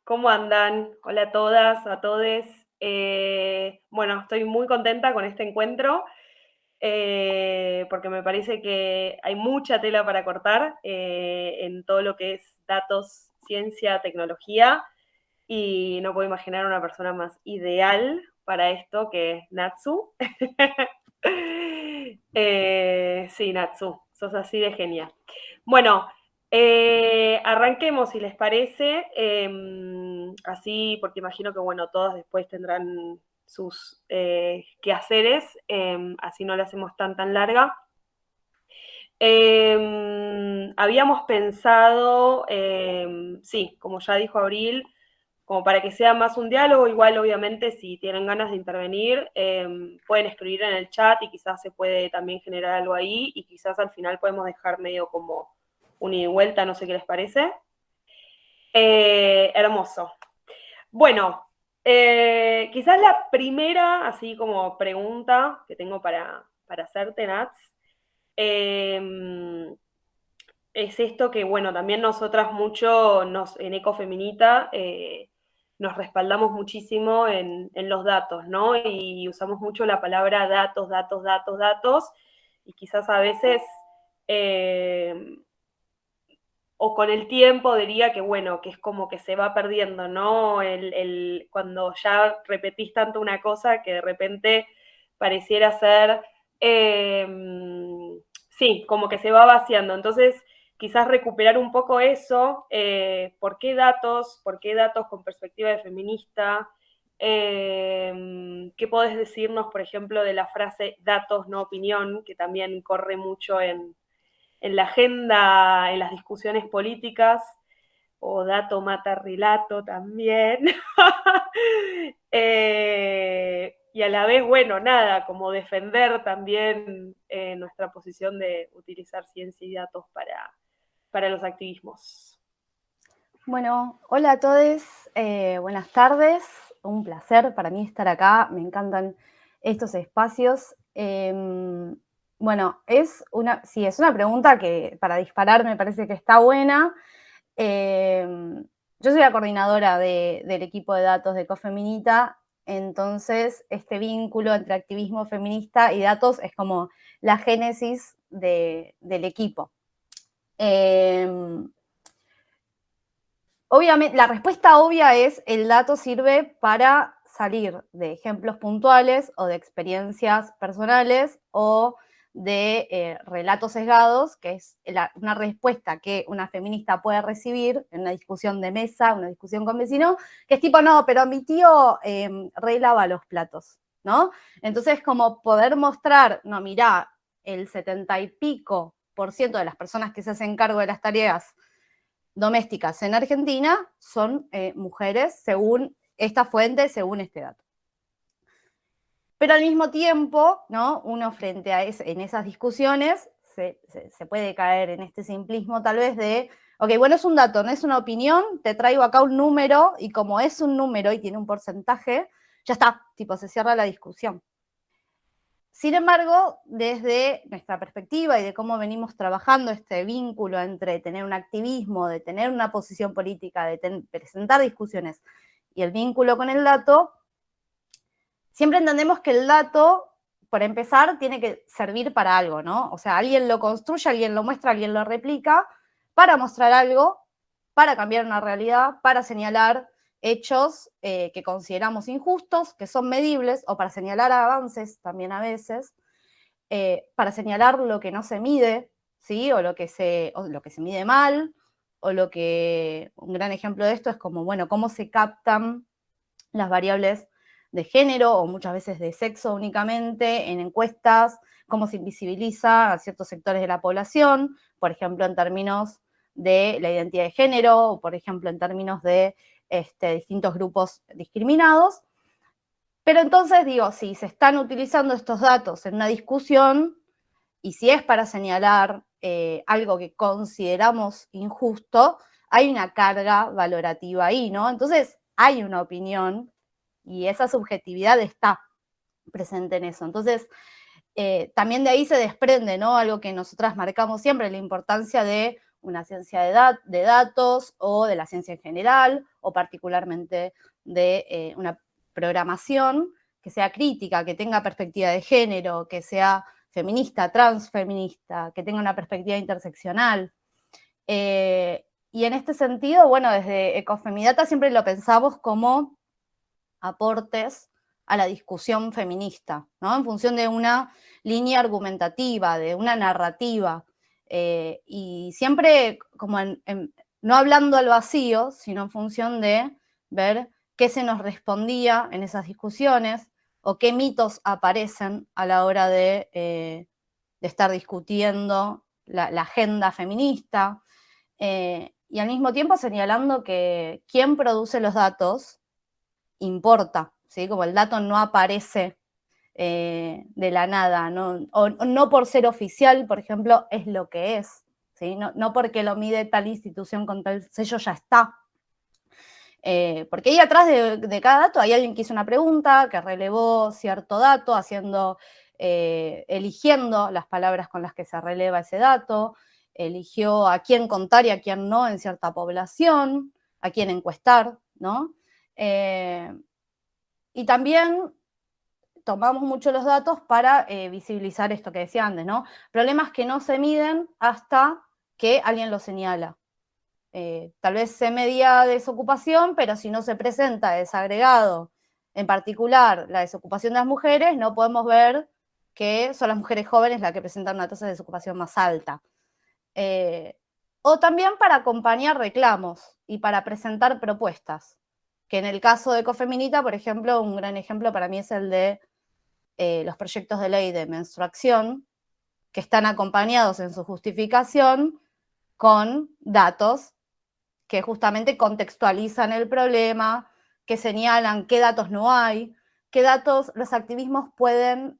¿Cómo andan? Hola a todas, a todes. Bueno, estoy muy contenta con este encuentro porque me parece que hay mucha tela para cortar en todo lo que es datos, ciencia, tecnología y no puedo imaginar una persona más ideal para esto que Natsu. Sí, Natsu, sos así de genia. Bueno, arranquemos si les parece, así porque imagino que bueno, todos después tendrán sus quehaceres, así no la hacemos tan larga. Habíamos pensado, sí, como ya dijo Abril, como para que sea más un diálogo, igual obviamente si tienen ganas de intervenir, pueden escribir en el chat y quizás se puede también generar algo ahí y quizás al final podemos dejar medio como un ida y vuelta, no sé qué les parece. Hermoso. Bueno, quizás la primera, así como pregunta que tengo para hacerte, Nats, eh, es esto que, bueno, también nosotras mucho en Ecofeminita nos respaldamos muchísimo en los datos, ¿no? Y usamos mucho la palabra datos, datos, datos, datos, y quizás a veces, eh, o con el tiempo diría que, bueno, que es como que se va perdiendo, ¿no? Cuando ya repetís tanto una cosa que de repente pareciera ser, sí, como que se va vaciando. Entonces, quizás recuperar un poco eso, ¿por qué datos? ¿Por qué datos con perspectiva de feminista? ¿Qué podés decirnos, por ejemplo, de la frase datos, no opinión, que también corre mucho en la agenda, en las discusiones políticas, o dato mata relato también. Y a la vez, bueno, nada, como defender también nuestra posición de utilizar ciencia y datos para los activismos. Bueno, hola a todos, buenas tardes, un placer para mí estar acá, me encantan estos espacios. Bueno, es una pregunta que para disparar me parece que está buena. Yo soy la coordinadora del equipo de datos de Ecofeminita, entonces este vínculo entre activismo feminista y datos es como la génesis del equipo. Obviamente, la respuesta obvia es el dato sirve para salir de ejemplos puntuales o de experiencias personales o de relatos sesgados, que es una respuesta que una feminista puede recibir en una discusión de mesa, una discusión con vecinos, que es tipo, no, pero mi tío re lava los platos, ¿no? Entonces, como poder mostrar, no, mirá, el 70 y pico % de las personas que se hacen cargo de las tareas domésticas en Argentina son mujeres según esta fuente, según este dato. Pero al mismo tiempo, ¿no? Uno frente a en esas discusiones se puede caer en este simplismo tal vez de, ok, bueno, es un dato, no es una opinión, te traigo acá un número y como es un número y tiene un porcentaje, ya está, tipo, se cierra la discusión. Sin embargo, desde nuestra perspectiva y de cómo venimos trabajando este vínculo entre tener un activismo, de tener una posición política, de presentar discusiones y el vínculo con el dato, siempre entendemos que el dato, por empezar, tiene que servir para algo, ¿no? O sea, alguien lo construye, alguien lo muestra, alguien lo replica para mostrar algo, para cambiar una realidad, para señalar hechos que consideramos injustos, que son medibles, o para señalar avances también a veces, para señalar lo que no se mide, ¿sí? O lo que se mide mal, o lo que, un gran ejemplo de esto es como, bueno, cómo se captan las variables de género o muchas veces de sexo únicamente en encuestas, cómo se invisibiliza a ciertos sectores de la población, por ejemplo, en términos de la identidad de género, o por ejemplo, en términos de distintos grupos discriminados. Pero entonces digo, si se están utilizando estos datos en una discusión, y si es para señalar algo que consideramos injusto, hay una carga valorativa ahí, ¿no? Entonces hay una opinión y esa subjetividad está presente en eso. Entonces, también de ahí se desprende, ¿no? Algo que nosotras marcamos siempre, la importancia de una ciencia de datos o de la ciencia en general, o particularmente de una programación que sea crítica, que tenga perspectiva de género, que sea feminista, transfeminista, que tenga una perspectiva interseccional. Y en este sentido, bueno, desde Ecofemidata siempre lo pensamos como aportes a la discusión feminista, ¿no? En función de una línea argumentativa, de una narrativa, y siempre como no hablando al vacío, sino en función de ver qué se nos respondía en esas discusiones o qué mitos aparecen a la hora de estar discutiendo la agenda feminista, y al mismo tiempo señalando que quien produce los datos importa, ¿sí? Como el dato no aparece de la nada, ¿no? O no por ser oficial, por ejemplo, es lo que es, ¿sí? No porque lo mide tal institución con tal sello ya está. Porque ahí atrás de cada dato hay alguien que hizo una pregunta, que relevó cierto dato, eligiendo las palabras con las que se releva ese dato, eligió a quién contar y a quién no en cierta población, a quién encuestar, ¿no? Y también tomamos mucho los datos para visibilizar esto que decía antes, ¿no? Problemas que no se miden hasta que alguien los señala. Tal vez se medía desocupación, pero si no se presenta desagregado, en particular la desocupación de las mujeres, no podemos ver que son las mujeres jóvenes las que presentan una tasa de desocupación más alta. O también para acompañar reclamos y para presentar propuestas, que en el caso de Ecofeminita, por ejemplo, un gran ejemplo para mí es el de los proyectos de ley de menstruación, que están acompañados en su justificación con datos que justamente contextualizan el problema, que señalan qué datos no hay, qué datos los activismos pueden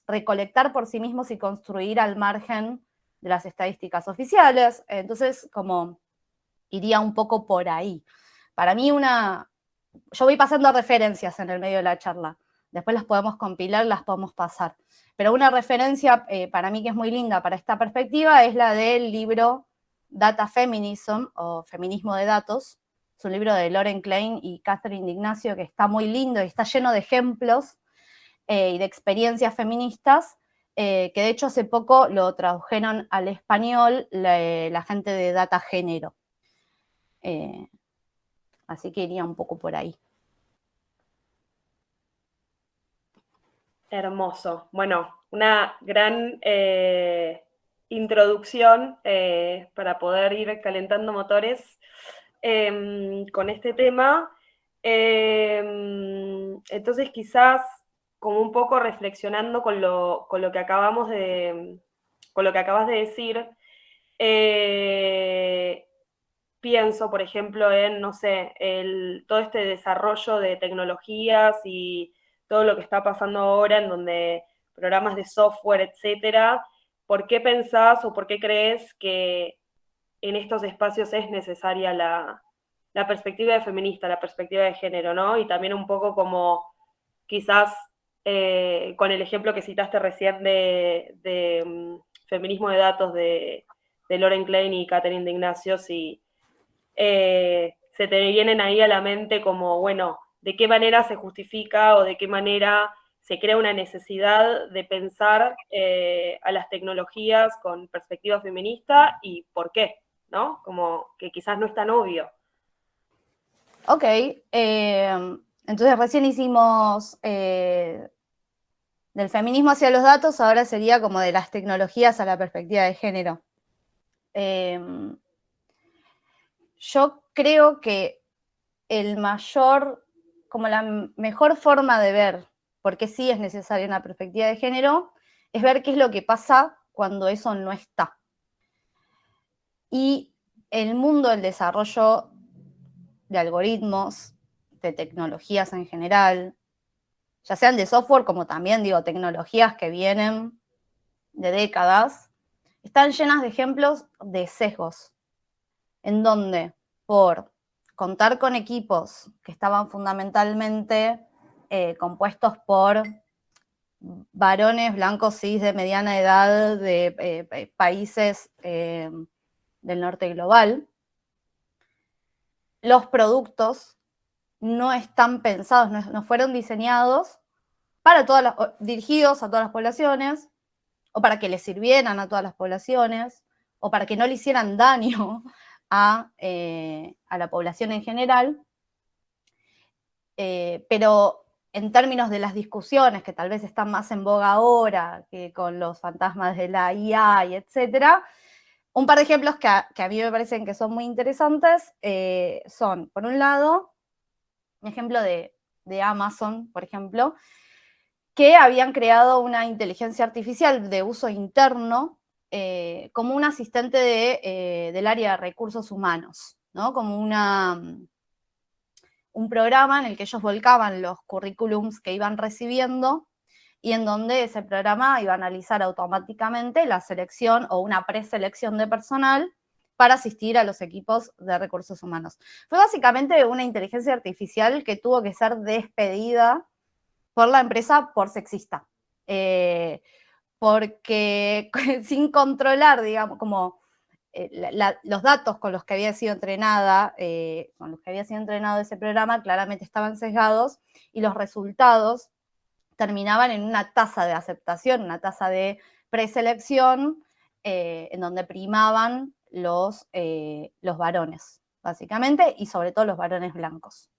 recolectar por sí mismos y construir al margen de las estadísticas oficiales. Entonces, como iría un poco por ahí. Para mí yo voy pasando referencias en el medio de la charla, después las podemos compilar, las podemos pasar. Pero una referencia para mí que es muy linda para esta perspectiva es la del libro Data Feminism, o Feminismo de Datos. Es un libro de Lauren Klein y Catherine D'Ignacio que está muy lindo y está lleno de ejemplos y de experiencias feministas, que de hecho hace poco lo tradujeron al español la gente de Data Género. Así que iría un poco por ahí. Hermoso. Bueno, una gran introducción para poder ir calentando motores con este tema. Entonces, quizás como un poco reflexionando con lo que acabamos con lo que acabas de decir, pienso, por ejemplo, en, no sé, todo este desarrollo de tecnologías y todo lo que está pasando ahora en donde programas de software, etcétera. ¿Por qué pensás o por qué crees que en estos espacios es necesaria la perspectiva de feminista, la perspectiva de género, ¿no? Y también un poco como quizás con el ejemplo que citaste recién de feminismo de datos de Lauren Klein y Catherine D'Ignacio, si se te vienen ahí a la mente como, bueno, de qué manera se justifica o de qué manera se crea una necesidad de pensar a las tecnologías con perspectiva feminista y por qué, ¿no? Como que quizás no es tan obvio. Ok, entonces recién hicimos del feminismo hacia los datos, ahora sería como de las tecnologías a la perspectiva de género. Yo creo que como la mejor forma de ver por qué sí es necesaria una perspectiva de género, es ver qué es lo que pasa cuando eso no está. Y el mundo del desarrollo de algoritmos, de tecnologías en general, ya sean de software como también, digo, tecnologías que vienen de décadas, están llenas de ejemplos de sesgos, en donde por contar con equipos que estaban fundamentalmente compuestos por varones blancos cis de mediana edad de países del norte global, los productos no están pensados, no fueron diseñados para dirigidos a todas las poblaciones, o para que les sirvieran a todas las poblaciones, o para que no le hicieran daño a la población en general. Pero en términos de las discusiones que tal vez están más en boga ahora, que con los fantasmas de la IA y etcétera, un par de ejemplos que a mí me parecen que son muy interesantes son, por un lado, un ejemplo de Amazon, por ejemplo, que habían creado una inteligencia artificial de uso interno como un asistente del área de recursos humanos, ¿no? Como un programa en el que ellos volcaban los currículums que iban recibiendo y en donde ese programa iba a analizar automáticamente la selección o una preselección de personal para asistir a los equipos de recursos humanos. Fue básicamente una inteligencia artificial que tuvo que ser despedida por la empresa por sexista. Porque sin controlar, digamos, como los datos con los que había sido entrenado ese programa claramente estaban sesgados y los resultados terminaban en una tasa de aceptación, una tasa de preselección en donde primaban los varones, básicamente, y sobre todo los varones blancos.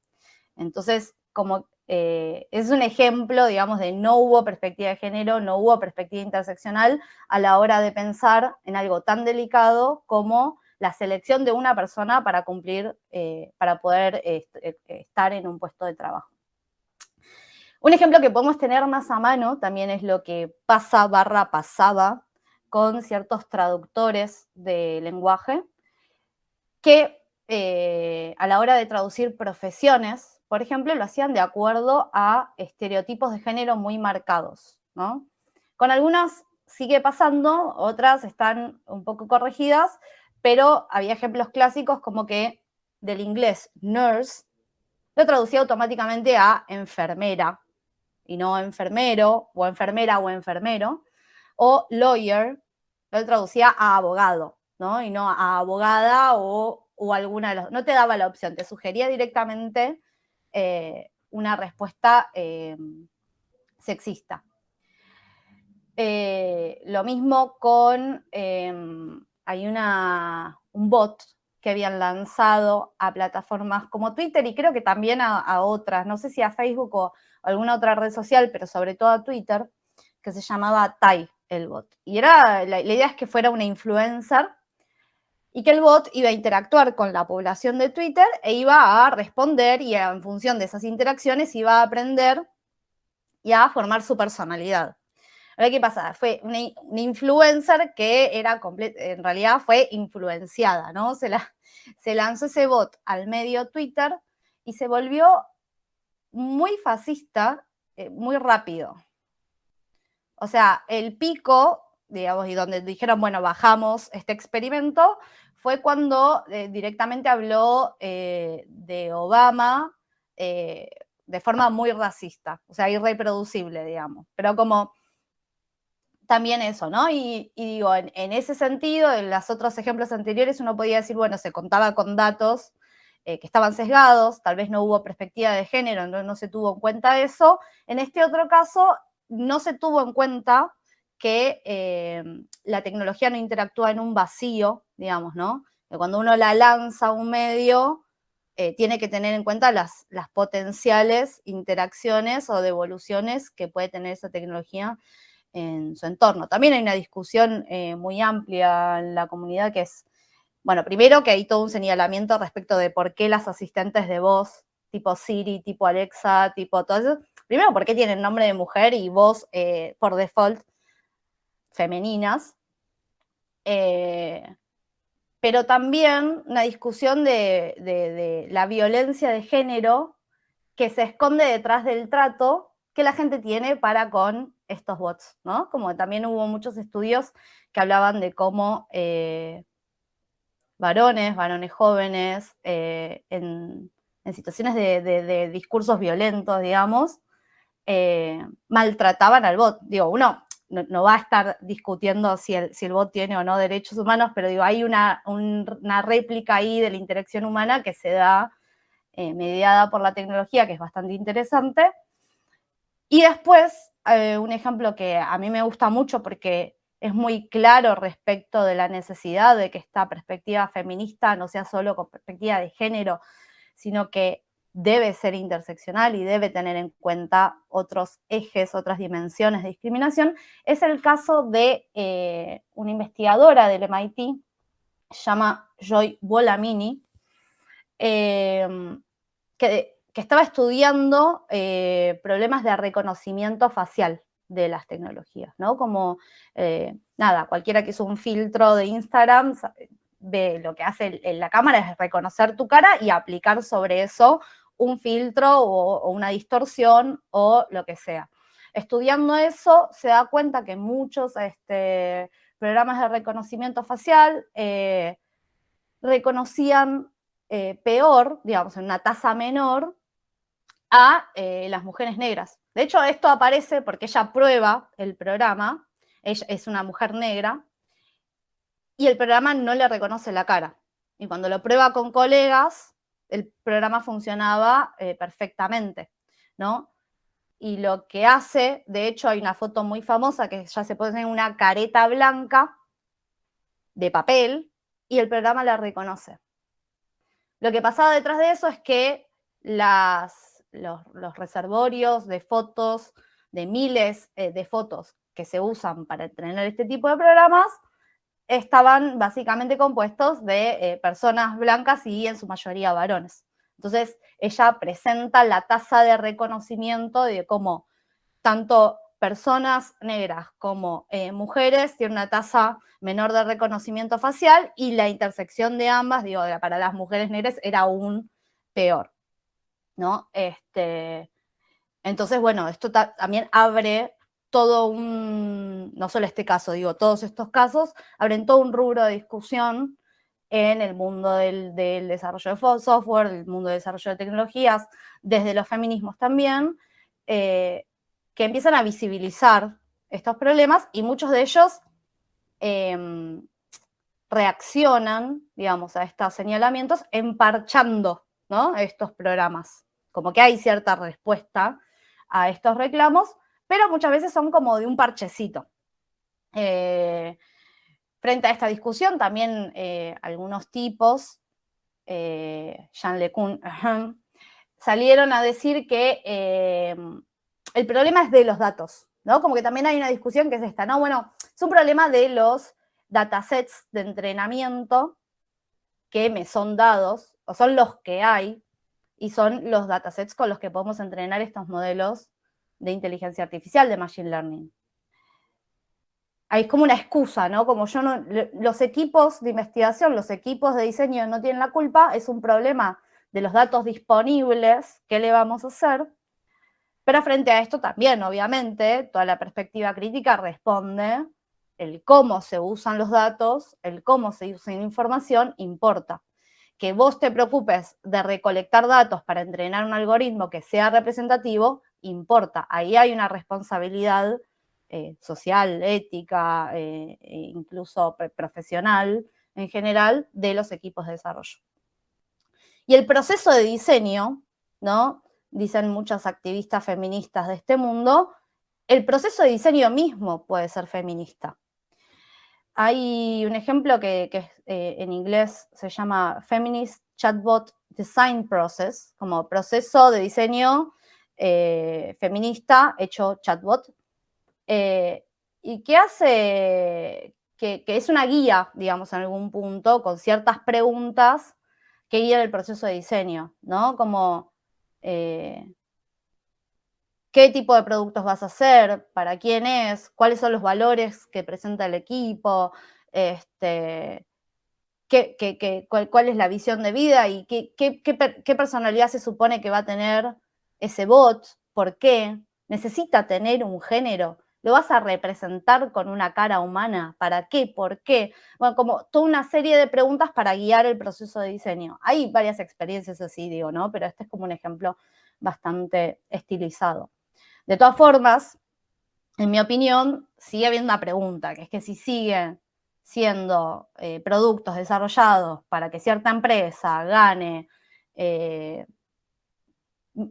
Entonces, como es un ejemplo, digamos, de no hubo perspectiva de género, no hubo perspectiva interseccional a la hora de pensar en algo tan delicado como la selección de una persona para cumplir, para poder estar en un puesto de trabajo. Un ejemplo que podemos tener más a mano también es lo que pasaba con ciertos traductores de lenguaje que a la hora de traducir profesiones, por ejemplo, lo hacían de acuerdo a estereotipos de género muy marcados, ¿no? Con algunas sigue pasando, otras están un poco corregidas, pero había ejemplos clásicos como que del inglés nurse lo traducía automáticamente a enfermera y no enfermero o enfermera o enfermero, o lawyer lo traducía a abogado, ¿no? Y no a abogada o alguna de las... No te daba la opción, te sugería directamente una respuesta sexista. Lo mismo con... hay un bot que habían lanzado a plataformas como Twitter y creo que también a otras, no sé si a Facebook o alguna otra red social, pero sobre todo a Twitter, que se llamaba Tai, el bot. Y la idea es que fuera una influencer y que el bot iba a interactuar con la población de Twitter e iba a responder y en función de esas interacciones iba a aprender y a formar su personalidad. Ahora, ¿qué pasa? Fue una influencer que era en realidad fue influenciada, ¿no? Se lanzó ese bot al medio Twitter y se volvió muy fascista muy rápido. O sea, el pico, digamos, y donde dijeron, bueno, bajamos este experimento, fue cuando directamente habló de Obama de forma muy racista, o sea, irreproducible, digamos. Pero como también eso, ¿no? Y digo, en ese sentido, en los otros ejemplos anteriores, uno podía decir, bueno, se contaba con datos que estaban sesgados, tal vez no hubo perspectiva de género, no se tuvo en cuenta eso. En este otro caso, no se tuvo en cuenta que la tecnología no interactúa en un vacío, digamos, ¿no? Que cuando uno la lanza a un medio, tiene que tener en cuenta las potenciales interacciones o devoluciones que puede tener esa tecnología en su entorno. También hay una discusión muy amplia en la comunidad que es, bueno, primero que hay todo un señalamiento respecto de por qué las asistentes de voz, tipo Siri, tipo Alexa, tipo todo eso, primero, ¿por qué tienen nombre de mujer y voz por default femeninas? Pero también una discusión de la violencia de género que se esconde detrás del trato que la gente tiene para con estos bots, ¿no? Como también hubo muchos estudios que hablaban de cómo varones jóvenes, en situaciones discursos violentos, digamos, maltrataban al bot. Digo, uno no va a estar discutiendo si el bot tiene o no derechos humanos, pero digo, hay una réplica ahí de la interacción humana que se da mediada por la tecnología, que es bastante interesante. Y después, un ejemplo que a mí me gusta mucho porque es muy claro respecto de la necesidad de que esta perspectiva feminista no sea solo con perspectiva de género, sino que debe ser interseccional y debe tener en cuenta otros ejes, otras dimensiones de discriminación, es el caso de una investigadora del MIT, se llama Joy Buolamwini, que estaba estudiando problemas de reconocimiento facial de las tecnologías, ¿no? Como, nada, cualquiera que hizo un filtro de Instagram ve lo que hace la cámara es reconocer tu cara y aplicar sobre eso un filtro o una distorsión o lo que sea. Estudiando eso, se da cuenta que muchos programas de reconocimiento facial reconocían peor, digamos, en una tasa menor, a las mujeres negras. De hecho, esto aparece porque ella prueba el programa, ella es una mujer negra, y el programa no le reconoce la cara. Y cuando lo prueba con colegas, el programa funcionaba perfectamente, ¿no? Y lo que hace, de hecho, hay una foto muy famosa que ya se pone en una careta blanca de papel y el programa la reconoce. Lo que pasaba detrás de eso es que los reservorios de fotos, de miles de fotos que se usan para entrenar este tipo de programas, estaban básicamente compuestos de personas blancas y en su mayoría varones. Entonces, ella presenta la tasa de reconocimiento de cómo tanto personas negras como mujeres tienen una tasa menor de reconocimiento facial y la intersección de ambas, digo, para las mujeres negras era aún peor, ¿no? Entonces, bueno, esto también abre todo no solo este caso, digo, todos estos casos abren todo un rubro de discusión en el mundo del desarrollo de software, el mundo del desarrollo de tecnologías, desde los feminismos también, que empiezan a visibilizar estos problemas y muchos de ellos reaccionan, digamos, a estos señalamientos emparchando, ¿no? Estos programas. Como que hay cierta respuesta a estos reclamos, pero muchas veces son como de un parchecito. Frente a esta discusión, también algunos tipos, Jean LeCun, salieron a decir que el problema es de los datos, ¿no? Como que también hay una discusión que es esta, ¿no? Bueno, es un problema de los datasets de entrenamiento que me son dados, o son los que hay, y son los datasets con los que podemos entrenar estos modelos de inteligencia artificial, de machine learning. Ahí es como una excusa, ¿no? Como los equipos de investigación, los equipos de diseño no tienen la culpa, es un problema de los datos disponibles, ¿qué le vamos a hacer? Pero frente a esto también, obviamente, toda la perspectiva crítica responde, el cómo se usan los datos, el cómo se usa la información, importa. Que vos te preocupes de recolectar datos para entrenar un algoritmo que sea representativo, importa. Ahí hay una responsabilidad social, ética, incluso profesional en general de los equipos de desarrollo. Y el proceso de diseño, ¿no? Dicen muchas activistas feministas de este mundo, el proceso de diseño mismo puede ser feminista. Hay un ejemplo que en inglés se llama Feminist Chatbot Design Process, como proceso de diseño feminista hecho chatbot, y que hace, que es una guía, digamos, en algún punto, con ciertas preguntas que guían el proceso de diseño, ¿no? Como qué tipo de productos vas a hacer, para quién es, cuáles son los valores que presenta el equipo, cuál es la visión de vida y qué personalidad se supone que va a tener ese bot, por qué, necesita tener un género, lo vas a representar con una cara humana, ¿para qué? ¿Por qué? Bueno, como toda una serie de preguntas para guiar el proceso de diseño. Hay varias experiencias así, digo, ¿no? Pero este es como un ejemplo bastante estilizado. De todas formas, en mi opinión, sigue habiendo una pregunta, que es que si siguen siendo productos desarrollados para que cierta empresa gane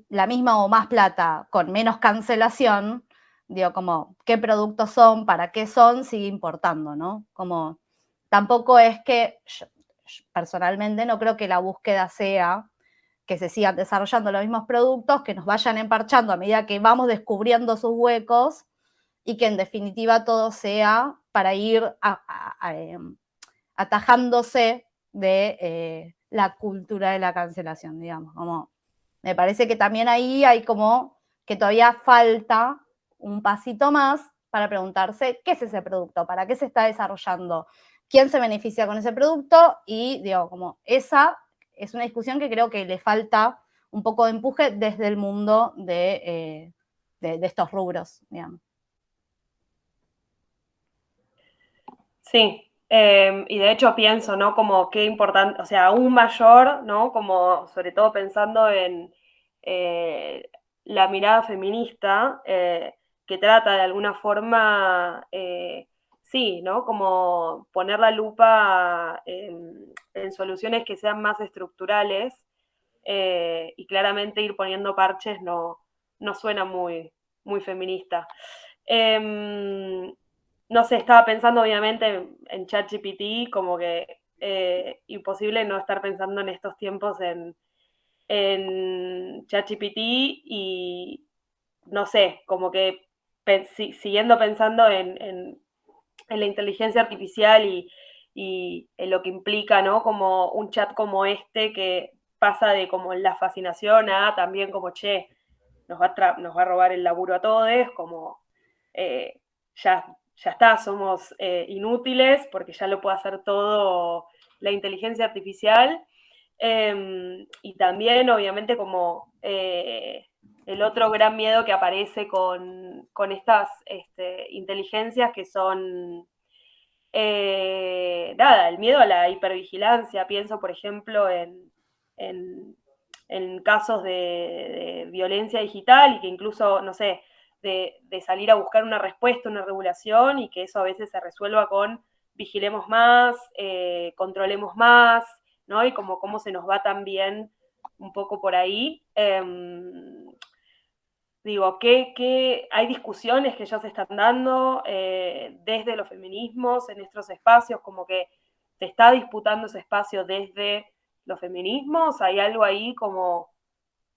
la misma o más plata con menos cancelación, digo, como qué productos son, para qué son, sigue importando, ¿no? Como tampoco es que yo personalmente no creo que la búsqueda sea que se sigan desarrollando los mismos productos, que nos vayan emparchando a medida que vamos descubriendo sus huecos y que en definitiva todo sea para ir atajándose de la cultura de la cancelación, digamos. Como, me parece que también ahí hay como que todavía falta un pasito más para preguntarse qué es ese producto, para qué se está desarrollando, quién se beneficia con ese producto y, digo, como esa es una discusión que creo que le falta un poco de empuje desde el mundo de estos rubros, digamos. Sí, y de hecho pienso, ¿no? Como qué importante, o sea, aún mayor, ¿no? Como sobre todo pensando en la mirada feminista, que trata de alguna forma, sí, ¿no? Como poner la lupa en soluciones que sean más estructurales, y claramente ir poniendo parches no suena muy feminista. Eh, no sé, estaba pensando obviamente en ChatGPT, como que imposible no estar pensando en estos tiempos en ChatGPT y no sé, como que siguiendo pensando en la inteligencia artificial y en lo que implica, ¿no? Como un chat como este que pasa de como la fascinación a también como, che, nos va a robar el laburo a todos, como eh, ya está, somos inútiles porque ya lo puede hacer todo la inteligencia artificial. Y también, obviamente, como el otro gran miedo que aparece con estas inteligencias que son, nada, el miedo a la hipervigilancia. Pienso, por ejemplo, en, en casos de violencia digital y que incluso, no sé, de salir a buscar una respuesta, una regulación y que eso a veces se resuelva con vigilemos más, controlemos más, ¿no? Y como cómo se nos va también un poco por ahí. Digo, hay discusiones que ya se están dando desde los feminismos en estos espacios, como que se está disputando ese espacio desde los feminismos, hay algo ahí como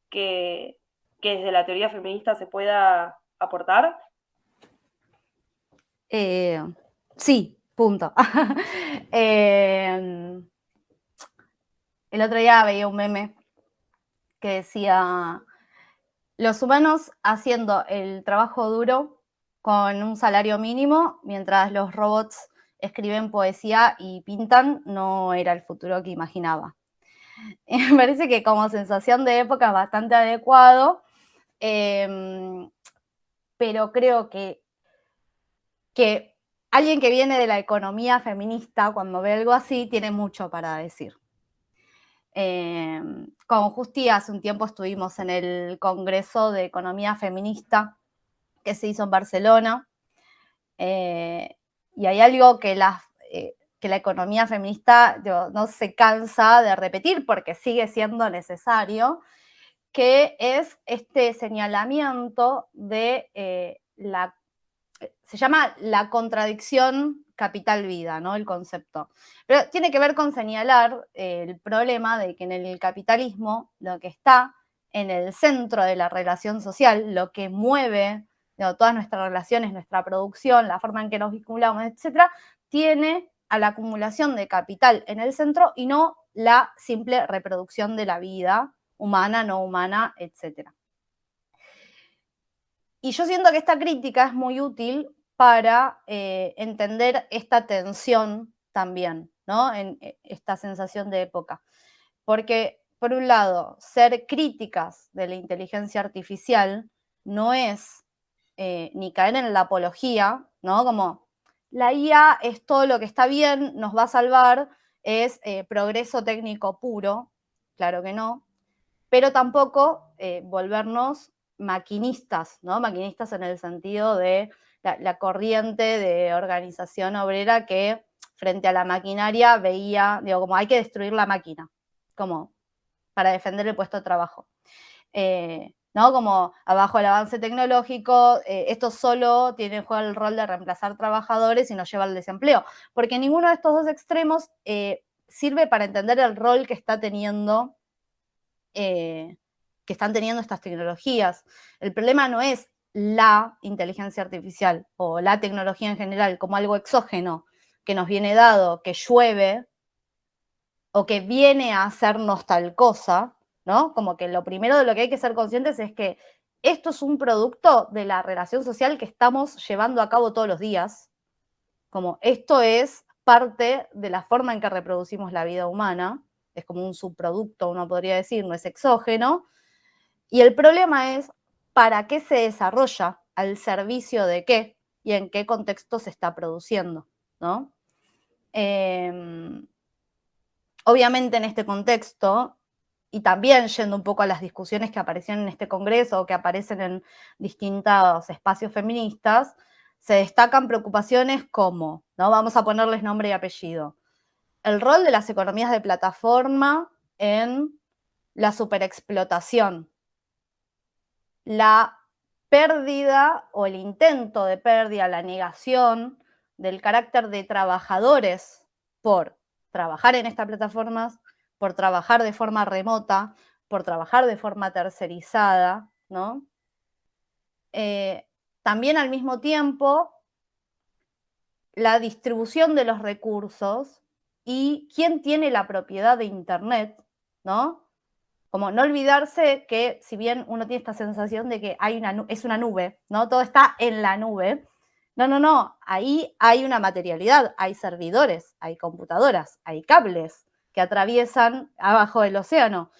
que, que desde la teoría feminista se pueda aportar. Sí, punto. El otro día veía un meme que decía, los humanos haciendo el trabajo duro con un salario mínimo, mientras los robots escriben poesía y pintan, no era el futuro que imaginaba. Me parece que como sensación de época es bastante adecuado, pero creo que alguien que viene de la economía feminista, cuando ve algo así, tiene mucho para decir. Con Justi hace un tiempo estuvimos en el Congreso de Economía Feminista que se hizo en Barcelona, y hay algo que la economía feminista no se cansa de repetir porque sigue siendo necesario, que es este señalamiento de se llama la contradicción capital-vida, ¿no? El concepto. Pero tiene que ver con señalar el problema de que en el capitalismo lo que está en el centro de la relación social, lo que mueve todas nuestras relaciones, nuestra producción, la forma en que nos vinculamos, etcétera, tiene a la acumulación de capital en el centro y no la simple reproducción de la vida humana, no humana, etcétera. Y yo siento que esta crítica es muy útil para entender esta tensión también, ¿no? En esta sensación de época. Porque, por un lado, ser críticas de la inteligencia artificial no es ni caer en la apología, ¿no? Como la IA es todo lo que está bien, nos va a salvar, es progreso técnico puro, claro que no, pero tampoco volvernos maquinistas, ¿no? Maquinistas en el sentido de la corriente de organización obrera que frente a la maquinaria veía, digo, como hay que destruir la máquina, como para defender el puesto de trabajo. ¿No? Como abajo el avance tecnológico, esto solo juega el rol de reemplazar trabajadores y nos lleva al desempleo, porque ninguno de estos dos extremos sirve para entender el rol que están teniendo estas tecnologías. El problema no es la inteligencia artificial o la tecnología en general como algo exógeno que nos viene dado, que llueve o que viene a hacernos tal cosa, ¿no? Como que lo primero de lo que hay que ser conscientes es que esto es un producto de la relación social que estamos llevando a cabo todos los días, como esto es parte de la forma en que reproducimos la vida humana, es como un subproducto, uno podría decir, no es exógeno, y el problema es para qué se desarrolla, al servicio de qué y en qué contexto se está produciendo, ¿no? Obviamente en este contexto, y también yendo un poco a las discusiones que aparecieron en este congreso o que aparecen en distintos espacios feministas, se destacan preocupaciones como, ¿no? Vamos a ponerles nombre y apellido, el rol de las economías de plataforma en la superexplotación, la pérdida o el intento de pérdida, la negación del carácter de trabajadores por trabajar en estas plataformas, por trabajar de forma remota, por trabajar de forma tercerizada, ¿no? También al mismo tiempo, la distribución de los recursos y quién tiene la propiedad de Internet, ¿no? Como no olvidarse que si bien uno tiene esta sensación de que es una nube, ¿no? Todo está en la nube. No, ahí hay una materialidad, hay servidores, hay computadoras, hay cables que atraviesan abajo del océano.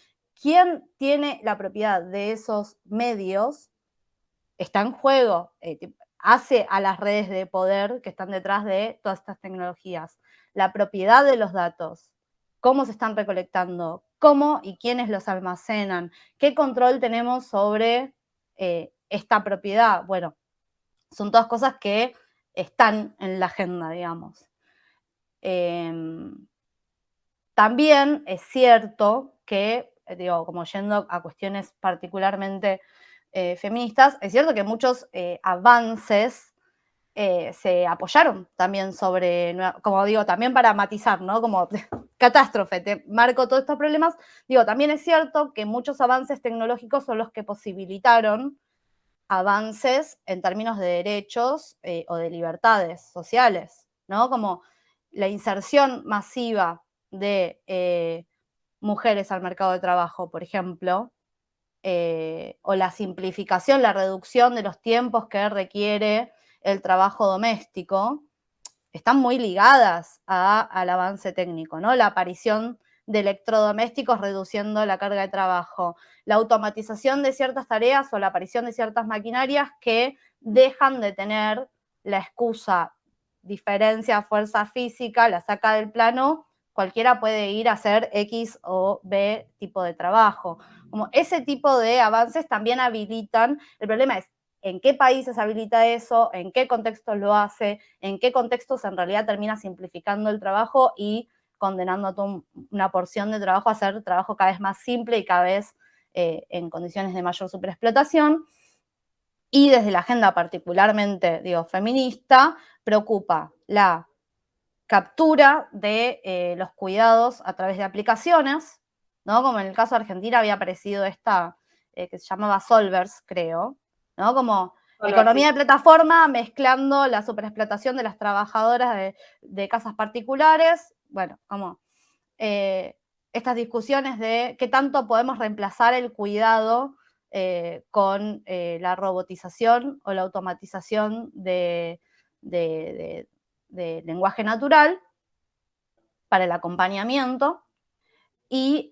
¿Quién tiene la propiedad de esos medios? Está en juego, hace a las redes de poder que están detrás de todas estas tecnologías. La propiedad de los datos, cómo se están recolectando, cómo y quiénes los almacenan, qué control tenemos sobre esta propiedad. Bueno, son todas cosas que están en la agenda, digamos. También es cierto que, digo, como yendo a cuestiones particularmente feministas, es cierto que muchos avances se apoyaron también sobre, como digo, también para matizar, ¿no? Como catástrofe, te marco todos estos problemas. Digo, también es cierto que muchos avances tecnológicos son los que posibilitaron avances en términos de derechos o de libertades sociales, ¿no? Como la inserción masiva de mujeres al mercado de trabajo, por ejemplo, o la simplificación, la reducción de los tiempos que requiere el trabajo doméstico, están muy ligadas al avance técnico, ¿no? La aparición de electrodomésticos reduciendo la carga de trabajo, la automatización de ciertas tareas o la aparición de ciertas maquinarias que dejan de tener la excusa, diferencia, fuerza física, la saca del plano, cualquiera puede ir a hacer X o B tipo de trabajo. Como ese tipo de avances también habilitan, el problema es en qué países habilita eso, en qué contextos lo hace, en qué contextos en realidad termina simplificando el trabajo y condenando a toda una porción de trabajo a hacer trabajo cada vez más simple y cada vez en condiciones de mayor superexplotación. Y desde la agenda particularmente, digo, feminista, preocupa la captura de los cuidados a través de aplicaciones, ¿no? Como en el caso de Argentina había aparecido esta que se llamaba Solvers, creo, ¿no? Como economía de plataforma mezclando la superexplotación de las trabajadoras de casas particulares, bueno, como estas discusiones de qué tanto podemos reemplazar el cuidado con la robotización o la automatización de lenguaje natural para el acompañamiento y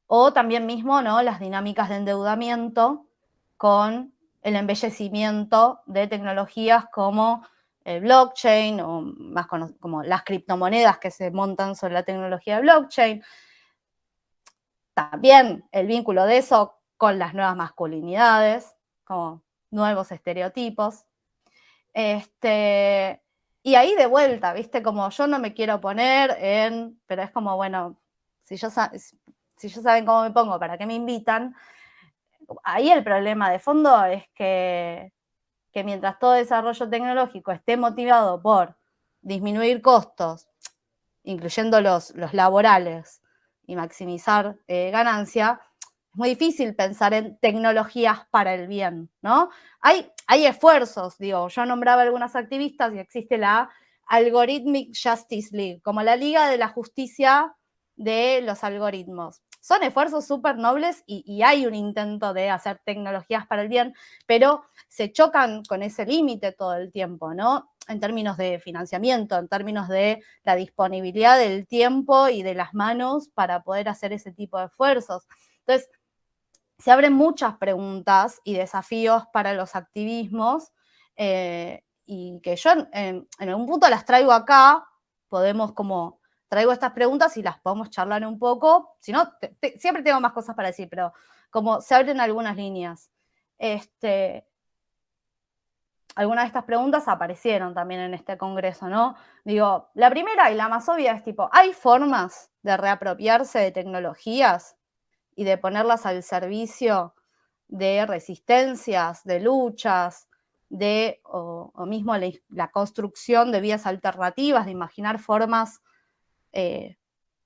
o también mismo, ¿no? Las dinámicas de endeudamiento con el embellecimiento de tecnologías como el blockchain o más como las criptomonedas que se montan sobre la tecnología de blockchain. También el vínculo de eso con las nuevas masculinidades, como nuevos estereotipos. Y ahí de vuelta, ¿viste? Como yo no me quiero poner pero es como, bueno, si ya saben cómo me pongo, ¿para qué me invitan? Ahí el problema de fondo es que mientras todo desarrollo tecnológico esté motivado por disminuir costos, incluyendo los laborales, y maximizar ganancia, es muy difícil pensar en tecnologías para el bien, ¿no? Hay esfuerzos, digo, yo nombraba algunas activistas y existe la Algorithmic Justice League, como la Liga de la Justicia de los Algoritmos. Son esfuerzos súper nobles y hay un intento de hacer tecnologías para el bien, pero se chocan con ese límite todo el tiempo, ¿no? En términos de financiamiento, en términos de la disponibilidad del tiempo y de las manos para poder hacer ese tipo de esfuerzos. Entonces, se abren muchas preguntas y desafíos para los activismos y que yo en algún punto las traigo acá, traigo estas preguntas y las podemos charlar un poco, si no, siempre tengo más cosas para decir, pero como se abren algunas líneas. Algunas de estas preguntas aparecieron también en este congreso, ¿no? Digo, la primera y la más obvia es tipo, ¿hay formas de reapropiarse de tecnologías y de ponerlas al servicio de resistencias, de luchas, o mismo la construcción de vías alternativas, de imaginar formas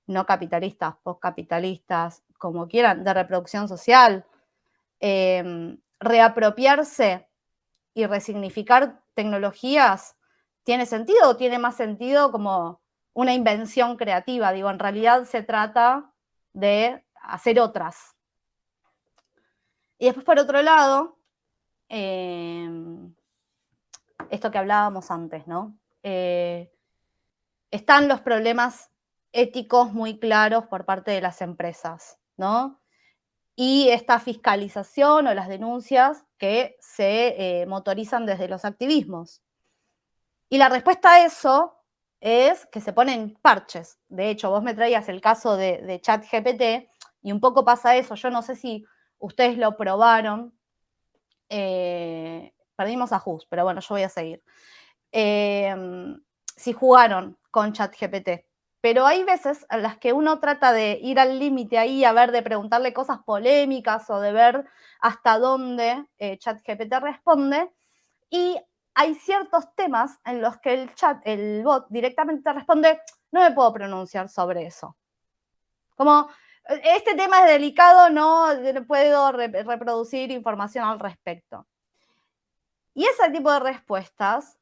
no capitalistas, postcapitalistas, como quieran, de reproducción social? Reapropiarse y resignificar tecnologías, ¿tiene sentido o tiene más sentido como una invención creativa? Digo, en realidad se trata de hacer otras. Y después, por otro lado, esto que hablábamos antes, ¿no? Están los problemas éticos muy claros por parte de las empresas, ¿no? Y esta fiscalización o las denuncias que se motorizan desde los activismos. Y la respuesta a eso es que se ponen parches. De hecho, vos me traías el caso de ChatGPT y un poco pasa eso. Yo no sé si ustedes lo probaron. Perdimos a Jus, pero bueno, yo voy a seguir. Si jugaron con ChatGPT. Pero hay veces en las que uno trata de ir al límite ahí, a ver, de preguntarle cosas polémicas o de ver hasta dónde ChatGPT responde. Y hay ciertos temas en los que el bot directamente responde, no me puedo pronunciar sobre eso. Como, este tema es delicado, no puedo reproducir información al respecto. Y ese tipo de respuestas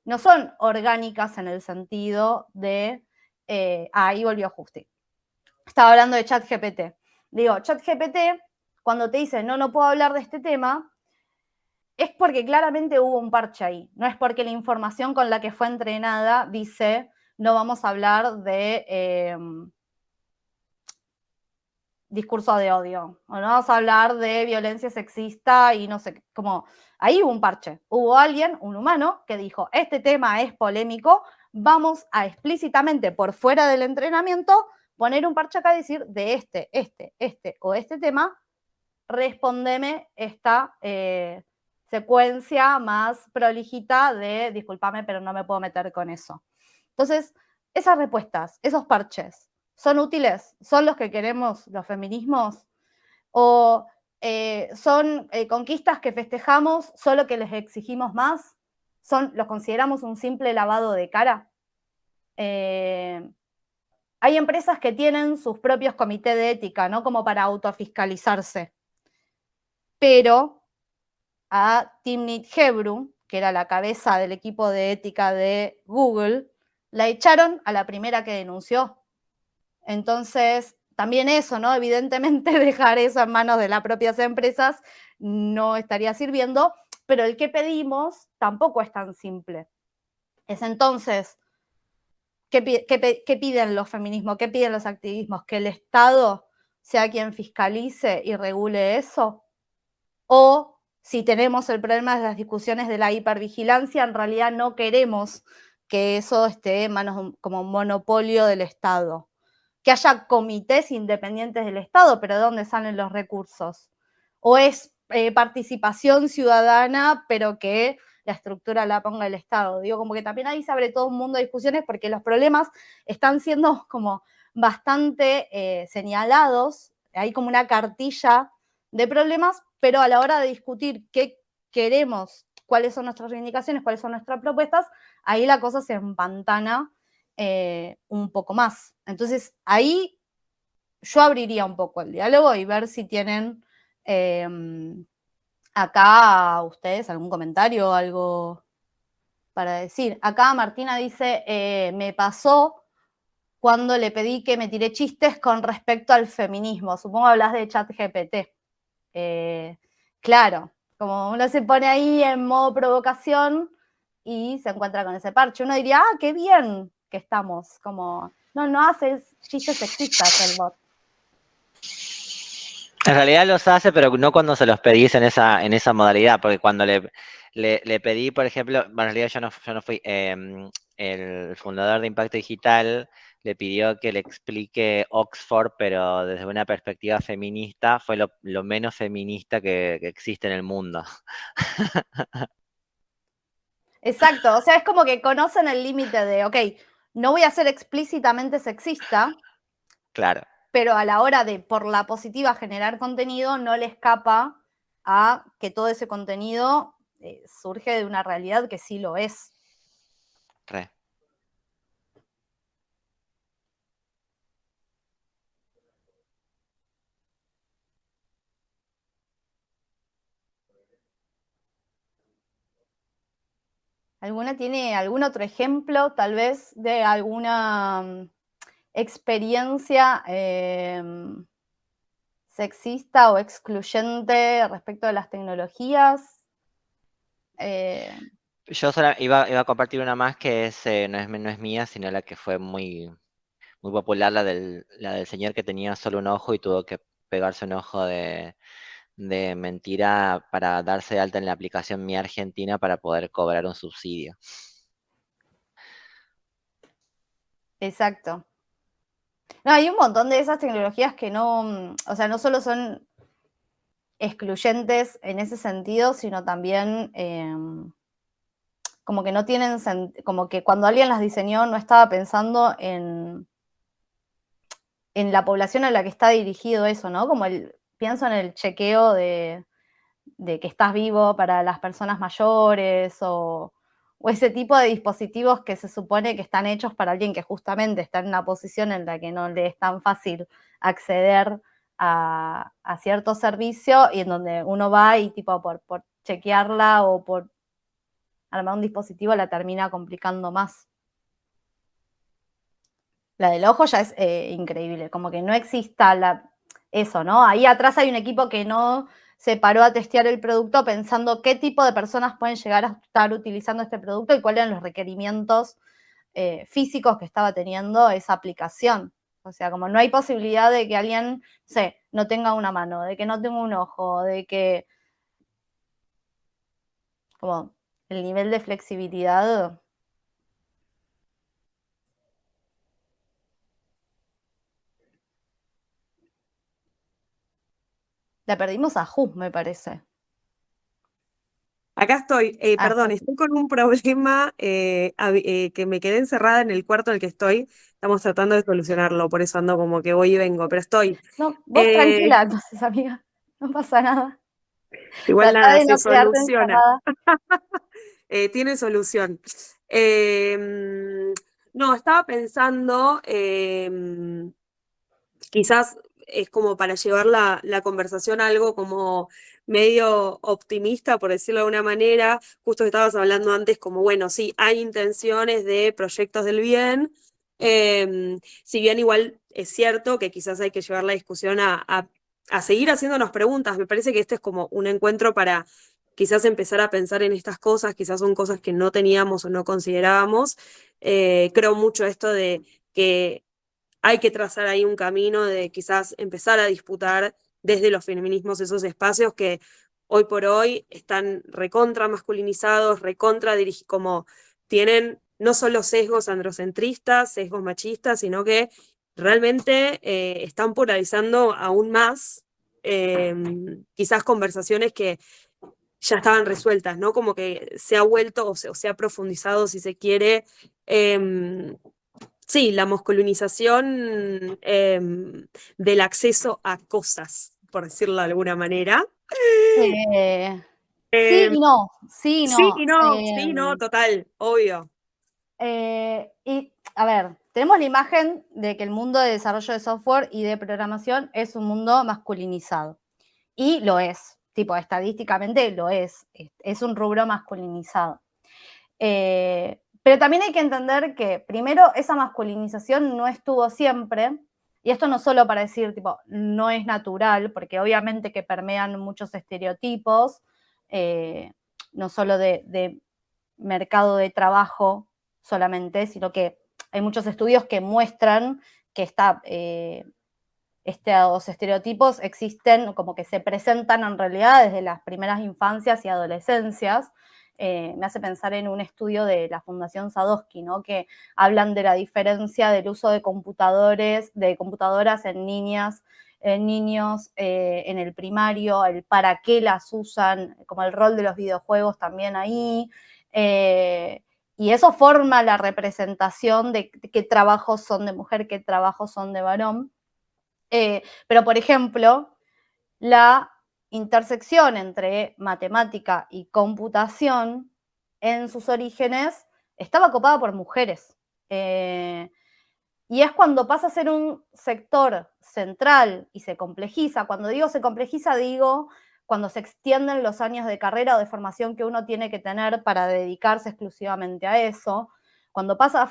no son orgánicas en el sentido de, ahí volvió Justi. Estaba hablando de ChatGPT. Digo, ChatGPT, cuando te dice, no puedo hablar de este tema, es porque claramente hubo un parche ahí. No es porque la información con la que fue entrenada dice, no vamos a hablar de discurso de odio, o no vamos a hablar de violencia sexista y no sé, como ahí hubo un parche. Hubo alguien, un humano, que dijo, este tema es polémico, vamos a explícitamente, por fuera del entrenamiento, poner un parche acá y decir, de este tema, respondeme esta secuencia más prolijita de, discúlpame, pero no me puedo meter con eso. Entonces, esas respuestas, esos parches, ¿son útiles? ¿Son los que queremos los feminismos? ¿O son conquistas que festejamos solo que les exigimos más? ¿Los consideramos un simple lavado de cara? Hay empresas que tienen sus propios comités de ética, ¿no? Como para autofiscalizarse. Pero a Timnit Gebru, que era la cabeza del equipo de ética de Google, la echaron a la primera que denunció. Entonces, también eso, ¿no? Evidentemente dejar eso en manos de las propias empresas no estaría sirviendo, pero el que pedimos tampoco es tan simple. Es entonces, ¿qué piden los feminismos? ¿Qué piden los activismos? ¿Que el Estado sea quien fiscalice y regule eso? O si tenemos el problema de las discusiones de la hipervigilancia, en realidad no queremos que eso esté en manos como un monopolio del Estado. Que haya comités independientes del Estado, pero ¿de dónde salen los recursos? O es participación ciudadana, pero que la estructura la ponga el Estado. Digo, como que también ahí se abre todo un mundo de discusiones porque los problemas están siendo como bastante señalados, hay como una cartilla de problemas, pero a la hora de discutir qué queremos, cuáles son nuestras reivindicaciones, cuáles son nuestras propuestas, ahí la cosa se empantana un poco más. Entonces, ahí yo abriría un poco el diálogo y ver si tienen acá ustedes algún comentario o algo para decir. Acá Martina dice, me pasó cuando le pedí que me tire chistes con respecto al feminismo. Supongo que hablas de ChatGPT. Claro, como uno se pone ahí en modo provocación y se encuentra con ese parche. Uno diría, qué bien que estamos. Como, no haces chistes sexistas el bot. En realidad los hace, pero no cuando se los pedís en esa modalidad, porque cuando le pedí, por ejemplo, bueno, en realidad yo no fui, el fundador de Impacto Digital le pidió que le explique Oxford, pero desde una perspectiva feminista, fue lo menos feminista que existe en el mundo. Exacto, o sea, es como que conocen el límite de, ok, no voy a ser explícitamente sexista, Claro. pero a la hora de, por la positiva, generar contenido, no le escapa a que todo ese contenido surge de una realidad que sí lo es. Re. ¿Alguna tiene algún otro ejemplo, tal vez, de alguna experiencia sexista o excluyente respecto de las tecnologías? Yo iba a compartir una más que no es mía, sino la que fue muy, muy popular, la del señor que tenía solo un ojo y tuvo que pegarse un ojo de mentira para darse de alta en la aplicación Mi Argentina para poder cobrar un subsidio. Exacto. No, hay un montón de esas tecnologías que no, o sea, no solo son excluyentes en ese sentido, sino también como que no tienen, como que cuando alguien las diseñó no estaba pensando en la población a la que está dirigido eso, ¿no? Como pienso en el chequeo de que estás vivo para las personas mayores o ese tipo de dispositivos que se supone que están hechos para alguien que justamente está en una posición en la que no le es tan fácil acceder a cierto servicio y en donde uno va y tipo por chequearla o por armar un dispositivo la termina complicando más. La del ojo ya es increíble, como que no exista eso, ¿no? Ahí atrás hay un equipo que no se paró a testear el producto pensando qué tipo de personas pueden llegar a estar utilizando este producto y cuáles eran los requerimientos físicos que estaba teniendo esa aplicación. O sea, como no hay posibilidad de que alguien, no sé, no tenga una mano, de que no tenga un ojo, de que como el nivel de flexibilidad. La perdimos a Ju, me parece. Acá estoy, perdón, estoy con un problema que me quedé encerrada en el cuarto en el que estoy. Estamos tratando de solucionarlo, por eso ando como que voy y vengo, pero estoy. No, vos tranquila, entonces, amiga, no pasa nada. Igual Tratá nada, de se no quedarte soluciona. encerrada. Tiene solución. No, estaba pensando, quizás es como para llevar la conversación a algo como medio optimista, por decirlo de alguna manera. Justo que estabas hablando antes, como bueno, sí, hay intenciones de proyectos del bien. Si bien igual es cierto que quizás hay que llevar la discusión a seguir haciéndonos preguntas. Me parece que este es como un encuentro para quizás empezar a pensar en estas cosas, quizás son cosas que no teníamos o no considerábamos. Creo mucho esto de que hay que trazar ahí un camino de quizás empezar a disputar desde los feminismos esos espacios que hoy por hoy están recontra masculinizados, recontra como tienen no solo sesgos androcentristas, sesgos machistas, sino que realmente están polarizando aún más quizás conversaciones que ya estaban resueltas, ¿no? Como que se ha vuelto o se ha profundizado, si se quiere, sí, la masculinización del acceso a cosas, por decirlo de alguna manera. Eh, sí Em, y no, sí y sí no. y no, sí, no, total, obvio. Y a ver, tenemos la imagen de que el mundo de desarrollo de software y de programación es un mundo masculinizado. Y lo es, tipo, estadísticamente lo es un rubro masculinizado. Pero también hay que entender que, primero, esa masculinización no estuvo siempre, y esto no solo para decir, tipo, no es natural, porque obviamente que permean muchos estereotipos, no solo de mercado de trabajo solamente, sino que hay muchos estudios que muestran que estos estereotipos existen, como que se presentan en realidad desde las primeras infancias y adolescencias. Me hace pensar en un estudio de la Fundación Sadowski, ¿no? Que hablan de la diferencia del uso de computadoras en niñas, en niños, en el primario, el para qué las usan, como el rol de los videojuegos también ahí. Y eso forma la representación de qué trabajos son de mujer, qué trabajos son de varón. Pero, por ejemplo, la intersección entre matemática y computación en sus orígenes estaba copada por mujeres. Y es cuando pasa a ser un sector central y se complejiza. Cuando digo se complejiza, digo cuando se extienden los años de carrera o de formación que uno tiene que tener para dedicarse exclusivamente a eso. Cuando pasa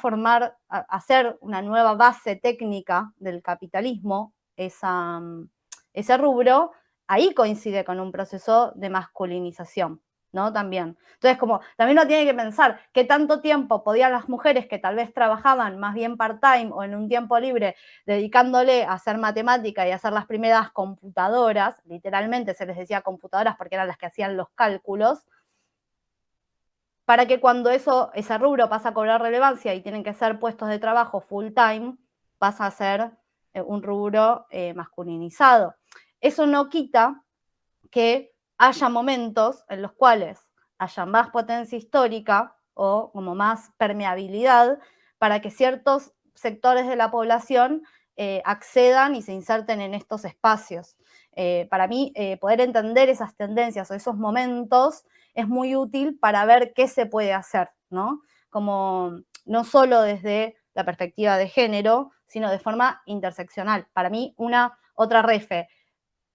a ser una nueva base técnica del capitalismo, ese rubro, ahí coincide con un proceso de masculinización, ¿no? También. Entonces, como también uno tiene que pensar qué tanto tiempo podían las mujeres que tal vez trabajaban más bien part-time o en un tiempo libre dedicándole a hacer matemática y a hacer las primeras computadoras, literalmente se les decía computadoras porque eran las que hacían los cálculos, para que cuando ese rubro pasa a cobrar relevancia y tienen que ser puestos de trabajo full-time, pasa a ser un rubro masculinizado. Eso no quita que haya momentos en los cuales haya más potencia histórica o como más permeabilidad para que ciertos sectores de la población accedan y se inserten en estos espacios. Para mí, poder entender esas tendencias o esos momentos es muy útil para ver qué se puede hacer, ¿no? Como no solo desde la perspectiva de género, sino de forma interseccional. Para mí, otra refe,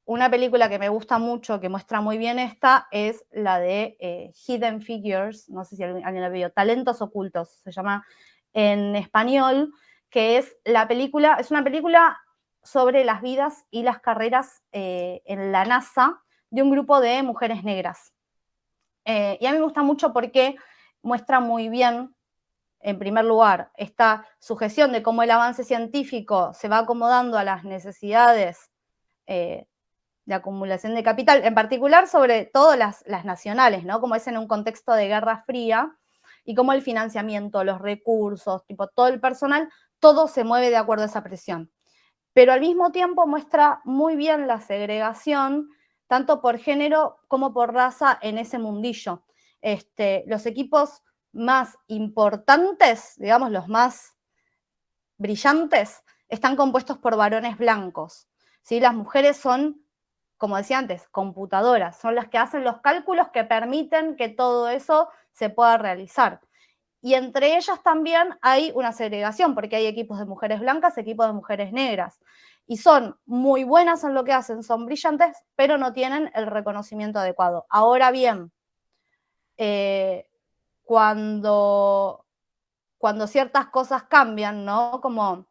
una película que me gusta mucho, que muestra muy bien esta, es la de Hidden Figures, no sé si alguien la vio, Talentos Ocultos, se llama en español, que es una película sobre las vidas y las carreras en la NASA de un grupo de mujeres negras. Y a mí me gusta mucho porque muestra muy bien, en primer lugar, esta sujeción de cómo el avance científico se va acomodando a las necesidades de acumulación de capital, en particular sobre todo las nacionales, ¿no? Como es en un contexto de Guerra Fría, y cómo el financiamiento, los recursos, tipo todo el personal, todo se mueve de acuerdo a esa presión. Pero al mismo tiempo muestra muy bien la segregación, tanto por género como por raza en ese mundillo. Los equipos más importantes, digamos, los más brillantes, están compuestos por varones blancos. ¿Sí? Las mujeres son, como decía antes, computadoras, son las que hacen los cálculos que permiten que todo eso se pueda realizar. Y entre ellas también hay una segregación, porque hay equipos de mujeres blancas, equipos de mujeres negras. Y son muy buenas en lo que hacen, son brillantes, pero no tienen el reconocimiento adecuado. Ahora bien, cuando ciertas cosas cambian, ¿no? Como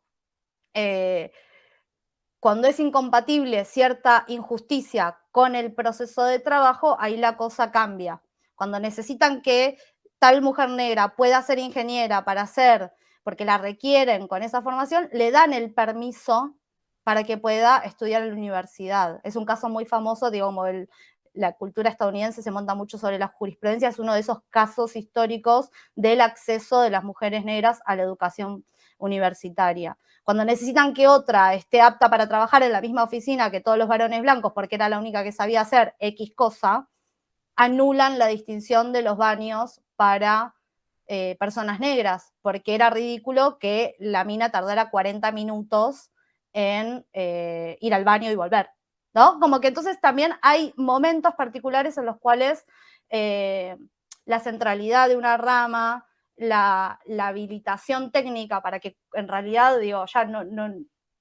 cuando es incompatible cierta injusticia con el proceso de trabajo, ahí la cosa cambia. Cuando necesitan que tal mujer negra pueda ser ingeniera porque la requieren con esa formación, le dan el permiso para que pueda estudiar en la universidad. Es un caso muy famoso, digamos, la cultura estadounidense se monta mucho sobre la jurisprudencia, es uno de esos casos históricos del acceso de las mujeres negras a la educación universitaria. Cuando necesitan que otra esté apta para trabajar en la misma oficina que todos los varones blancos, porque era la única que sabía hacer X cosa, anulan la distinción de los baños para personas negras, porque era ridículo que la mina tardara 40 minutos en ir al baño y volver, ¿no? Como que entonces también hay momentos particulares en los cuales la centralidad de una rama, la habilitación técnica para que en realidad, digo, ya no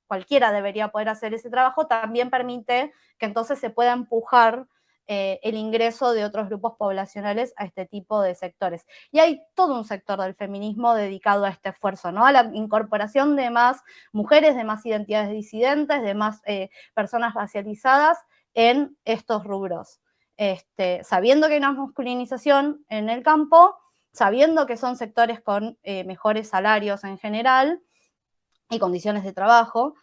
cualquiera debería poder hacer ese trabajo, también permite que entonces se pueda empujar el ingreso de otros grupos poblacionales a este tipo de sectores. Y hay todo un sector del feminismo dedicado a este esfuerzo, ¿no? A la incorporación de más mujeres, de más identidades disidentes, de más personas racializadas en estos rubros. Sabiendo que hay una masculinización en el campo, sabiendo que son sectores con mejores salarios en general y condiciones de trabajo,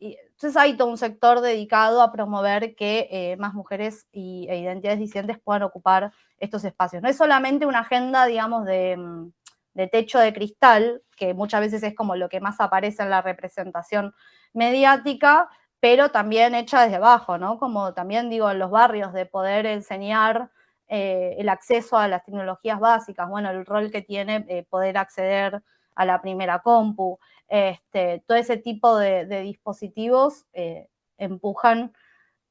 y entonces hay todo un sector dedicado a promover que más mujeres e identidades disidentes puedan ocupar estos espacios. No es solamente una agenda, digamos, de techo de cristal, que muchas veces es como lo que más aparece en la representación mediática, pero también hecha desde abajo, ¿no? Como también digo, en los barrios, de poder enseñar el acceso a las tecnologías básicas, bueno, el rol que tiene poder acceder a la primera compu, todo ese tipo de dispositivos empujan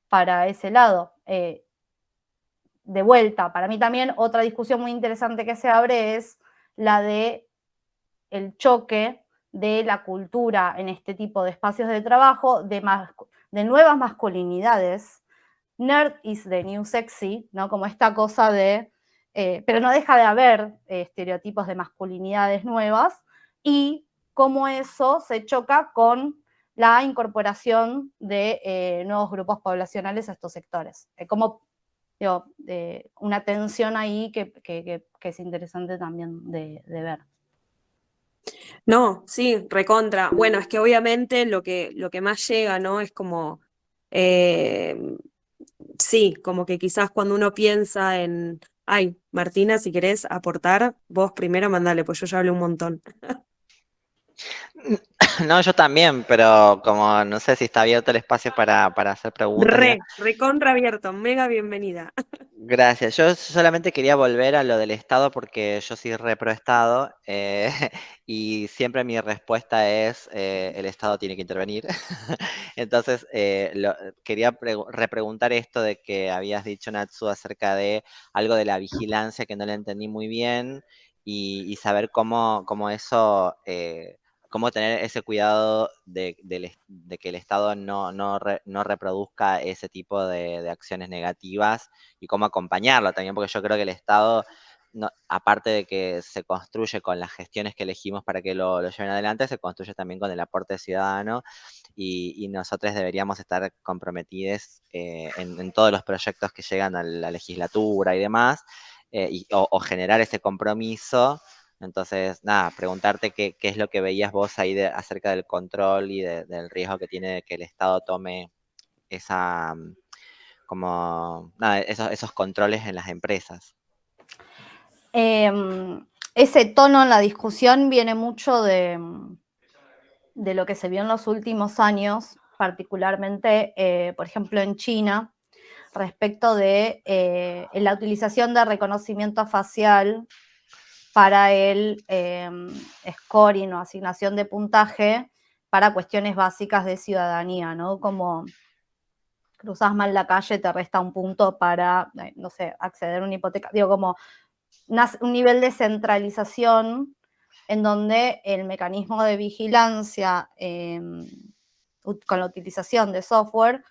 para ese lado. De vuelta, para mí también otra discusión muy interesante que se abre es la de el choque de la cultura en este tipo de espacios de trabajo, de nuevas masculinidades. Nerd is the new sexy, ¿no? Como esta cosa de, pero no deja de haber estereotipos de masculinidades nuevas, y cómo eso se choca con la incorporación de nuevos grupos poblacionales a estos sectores. Como digo, una tensión ahí que es interesante también de ver. No, sí, recontra. Bueno, es que obviamente lo que más llega, ¿no? Es como, sí, como que quizás cuando uno piensa en, ay, Martina, si querés aportar, vos primero mandale, pues yo ya hablé un montón. No, yo también, pero como no sé si está abierto el espacio para hacer preguntas. Recontra abierto, mega bienvenida. Gracias. Yo solamente quería volver a lo del Estado porque yo soy repro Estado y siempre mi respuesta es el Estado tiene que intervenir. Entonces, quería repreguntar esto de que habías dicho, Natsu, acerca de algo de la vigilancia que no le entendí muy bien y saber cómo eso, cómo tener ese cuidado de que el Estado no reproduzca ese tipo de acciones negativas y cómo acompañarlo también, porque yo creo que el Estado, aparte de que se construye con las gestiones que elegimos para que lo lleven adelante, se construye también con el aporte ciudadano y nosotros deberíamos estar comprometidos en todos los proyectos que llegan a la legislatura y demás, o generar ese compromiso. Entonces, nada, preguntarte qué es lo que veías vos ahí acerca del control y del riesgo que tiene de que el Estado tome esa, como, nada, esos controles en las empresas. Ese tono en la discusión viene mucho de lo que se vio en los últimos años, particularmente, por ejemplo, en China, respecto de la utilización de reconocimiento facial para el scoring o asignación de puntaje para cuestiones básicas de ciudadanía, ¿no? Como cruzas mal la calle, te resta un punto para, no sé, acceder a una hipoteca. Digo, como un nivel de centralización en donde el mecanismo de vigilancia con la utilización de software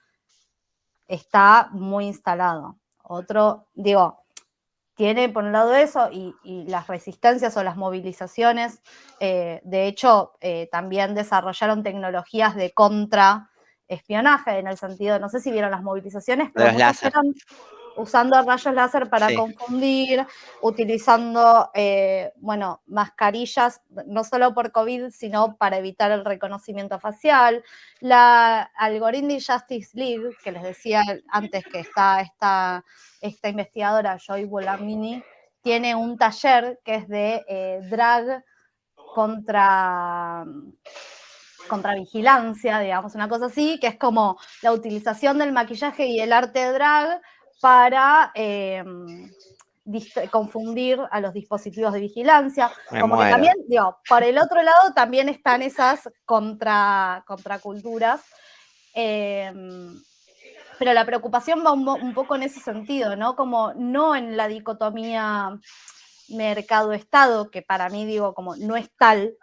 está muy instalado. Otro, digo, tiene por un lado eso y las resistencias o las movilizaciones, de hecho, también desarrollaron tecnologías de contraespionaje, en el sentido, no sé si vieron las movilizaciones, pero muchas eran usando rayos láser para confundir, utilizando, bueno, mascarillas, no solo por COVID, sino para evitar el reconocimiento facial. La Algorithmic Justice League, que les decía antes que está esta investigadora, Joy Buolamwini, tiene un taller que es de drag contra vigilancia, digamos, una cosa así, que es como la utilización del maquillaje y el arte de drag para confundir a los dispositivos de vigilancia. Como que también, digo, por el otro lado también están esas contraculturas. Pero la preocupación va un poco en ese sentido, ¿no? Como no en la dicotomía mercado-estado, que para mí, digo, como no es tal,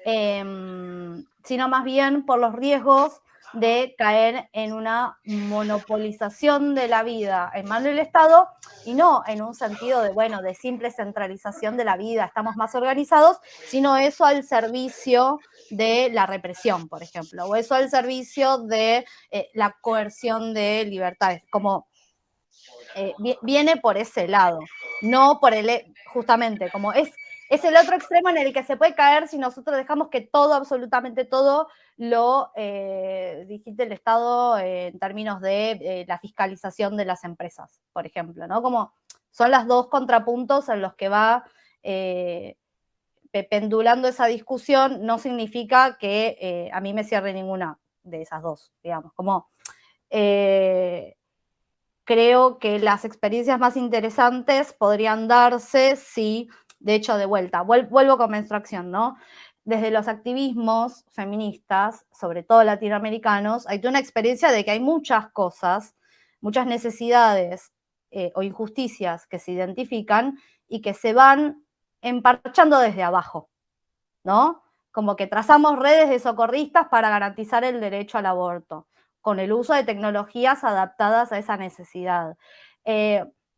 sino más bien por los riesgos de caer en una monopolización de la vida en manos del Estado, y no en un sentido de, bueno, de simple centralización de la vida, estamos más organizados, sino eso al servicio de la represión, por ejemplo, o eso al servicio de la coerción de libertades, como viene por ese lado, no por justamente, como es el otro extremo en el que se puede caer si nosotros dejamos que todo, absolutamente todo, lo digite el Estado en términos de la fiscalización de las empresas, por ejemplo, ¿no? Como son los dos contrapuntos en los que va pendulando esa discusión. No significa que a mí me cierre ninguna de esas dos, digamos, como creo que las experiencias más interesantes podrían darse si, de hecho, de vuelta, vuelvo con menstruación, ¿no? Desde los activismos feministas, sobre todo latinoamericanos, hay toda una experiencia de que hay muchas cosas, muchas necesidades o injusticias que se identifican y que se van emparchando desde abajo, ¿no? Como que trazamos redes de socorristas para garantizar el derecho al aborto, con el uso de tecnologías adaptadas a esa necesidad.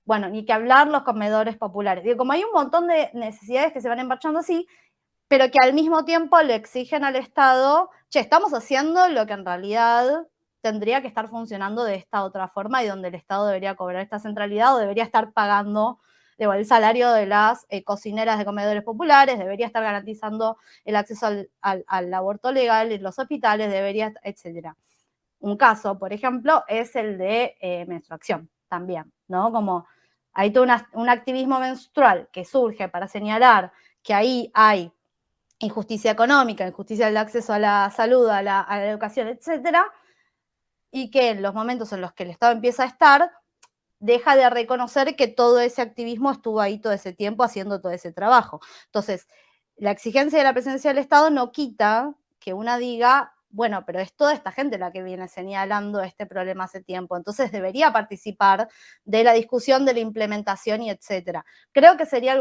Bueno, ni que hablar los comedores populares. Digo, como hay un montón de necesidades que se van emparchando así, pero que al mismo tiempo le exigen al Estado, che, estamos haciendo lo que en realidad tendría que estar funcionando de esta otra forma y donde el Estado debería cobrar esta centralidad o debería estar pagando el salario de las cocineras de comedores populares, debería estar garantizando el acceso al aborto legal en los hospitales, debería, etcétera. Un caso, por ejemplo, es el de menstruación también, ¿no? Como hay todo un activismo menstrual que surge para señalar que ahí hay injusticia económica, injusticia del acceso a la salud, a la educación, etcétera, y que en los momentos en los que el Estado empieza a estar, deja de reconocer que todo ese activismo estuvo ahí todo ese tiempo haciendo todo ese trabajo. Entonces, la exigencia de la presencia del Estado no quita que una diga, bueno, pero es toda esta gente la que viene señalando este problema hace tiempo, entonces debería participar de la discusión, de la implementación y etcétera. Creo que sería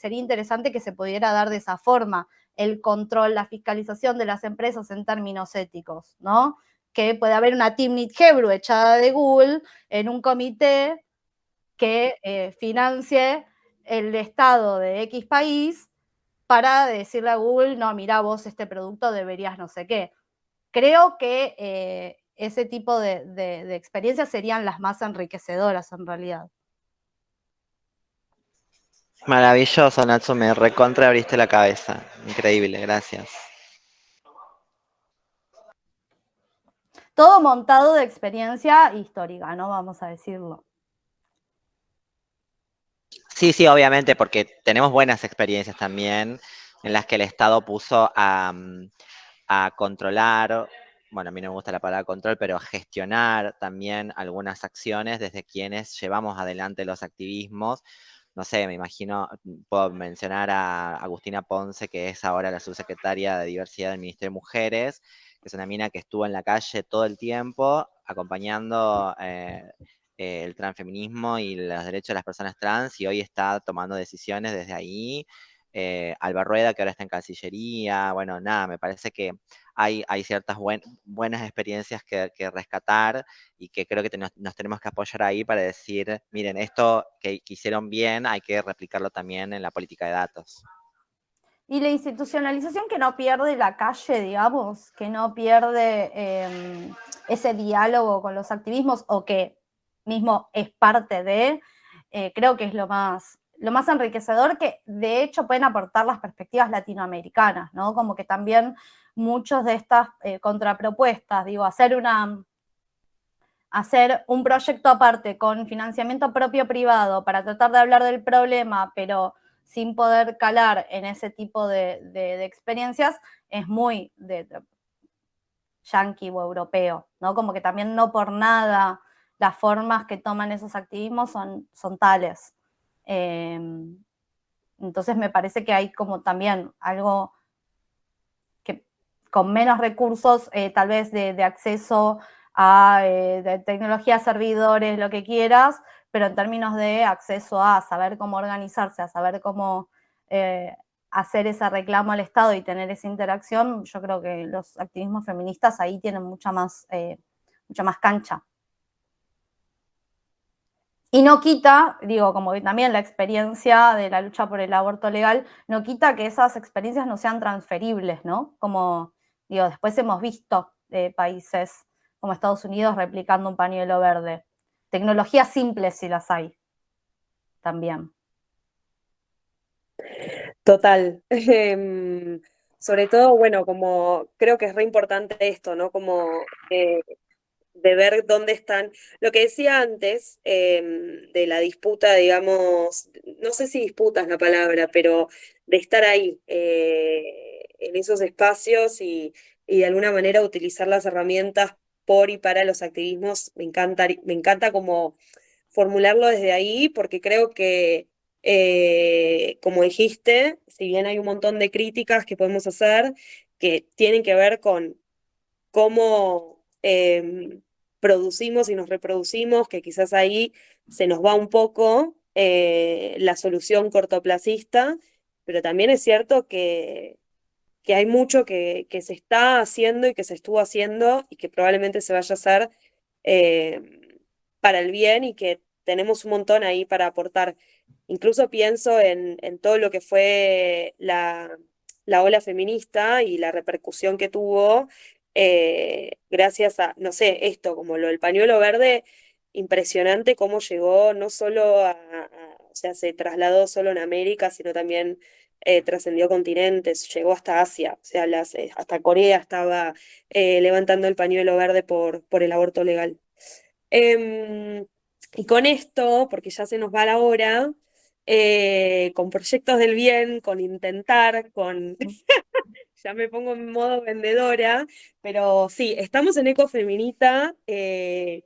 interesante que se pudiera dar de esa forma el control, la fiscalización de las empresas en términos éticos, ¿no? Que puede haber una Timnit Hebrew echada de Google en un comité que financie el Estado de X país para decirle a Google, no, mira, vos este producto deberías no sé qué. Creo que ese tipo de experiencias serían las más enriquecedoras en realidad. Maravilloso, Natsu, me recontra abriste la cabeza. Increíble, gracias. Todo montado de experiencia histórica, ¿no? Vamos a decirlo. Sí, sí, obviamente, porque tenemos buenas experiencias también en las que el Estado puso a controlar, bueno, a mí no me gusta la palabra control, pero a gestionar también algunas acciones desde quienes llevamos adelante los activismos. No sé, me imagino, puedo mencionar a Agustina Ponce, que es ahora la subsecretaria de Diversidad del Ministerio de Mujeres, que es una mina que estuvo en la calle todo el tiempo acompañando el transfeminismo y los derechos de las personas trans, y hoy está tomando decisiones desde ahí. Alba Rueda, que ahora está en Cancillería. Bueno, nada, me parece que hay ciertas buenas experiencias que rescatar, y que creo que nos tenemos que apoyar ahí para decir, miren, esto que hicieron bien hay que replicarlo también en la política de datos. Y la institucionalización que no pierde la calle, digamos, que no pierde ese diálogo con los activismos, o que mismo es parte de, creo que es lo más enriquecedor, que de hecho pueden aportar las perspectivas latinoamericanas, ¿no? Como que también muchos de estas contrapropuestas, digo, hacer un proyecto aparte con financiamiento propio privado para tratar de hablar del problema, pero sin poder calar en ese tipo de experiencias, es muy de yanqui o europeo, ¿no? Como que también no por nada las formas que toman esos activismos son tales. Entonces me parece que hay como también algo que con menos recursos, tal vez de acceso a de tecnología, servidores, lo que quieras, pero en términos de acceso a saber cómo organizarse, a saber cómo hacer ese reclamo al Estado y tener esa interacción, yo creo que los activismos feministas ahí tienen mucha más cancha. Y no quita, digo, como que también la experiencia de la lucha por el aborto legal, no quita que esas experiencias no sean transferibles, ¿no? Como, digo, después hemos visto países como Estados Unidos replicando un pañuelo verde. Tecnologías simples si las hay, también. Total. Sobre todo, bueno, como creo que es re importante esto, ¿no? Como de ver dónde están. Lo que decía antes, de la disputa, digamos, no sé si disputa es la palabra, pero de estar ahí, en esos espacios y de alguna manera utilizar las herramientas por y para los activismos, me encanta como formularlo desde ahí, porque creo que, como dijiste, si bien hay un montón de críticas que podemos hacer que tienen que ver con cómo producimos y nos reproducimos, que quizás ahí se nos va un poco la solución cortoplacista, pero también es cierto que hay mucho que se está haciendo y que se estuvo haciendo y que probablemente se vaya a hacer eh, para el bien y que tenemos un montón ahí para aportar. Incluso pienso en todo lo que fue la ola feminista y la repercusión que tuvo gracias a, no sé, esto, como lo del pañuelo verde, impresionante cómo llegó no solo o sea, se trasladó solo en América, sino también trascendió continentes, llegó hasta Asia, o sea, hasta Corea estaba levantando el pañuelo verde por el aborto legal. Em, y con esto, porque ya se nos va la hora, con proyectos del bien, con intentar, con... ya me pongo en modo vendedora, pero sí, estamos en Ecofeminita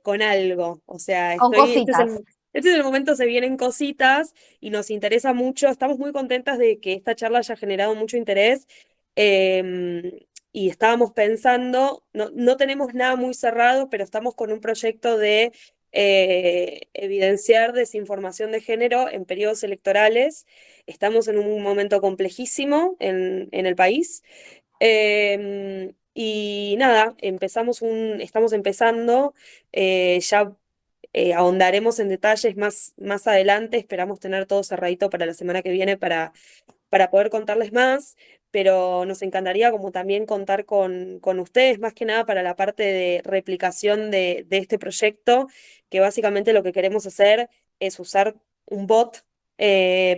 con algo, o sea, Con cositas. este es el momento, se vienen cositas y nos interesa mucho, estamos muy contentas de que esta charla haya generado mucho interés. Y estábamos pensando, no tenemos nada muy cerrado, pero estamos con un proyecto de evidenciar desinformación de género en periodos electorales. Estamos en un momento complejísimo en el país. Y nada, estamos empezando, ya ahondaremos en detalles más adelante, esperamos tener todo cerradito para la semana que viene para poder contarles más, pero nos encantaría como también contar con ustedes, más que nada para la parte de replicación de este proyecto, que básicamente lo que queremos hacer es usar un bot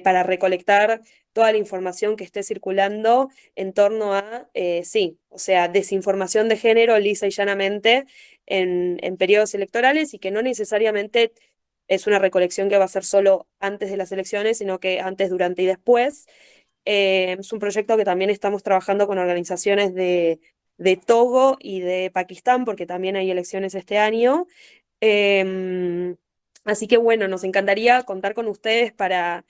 para recolectar toda la información que esté circulando en torno a, sí, o sea, desinformación de género lisa y llanamente en periodos electorales y que no necesariamente es una recolección que va a ser solo antes de las elecciones, sino que antes, durante y después. Es un proyecto que también estamos trabajando con organizaciones de Togo y de Pakistán, porque también hay elecciones este año. Así que bueno, nos encantaría contar con ustedes para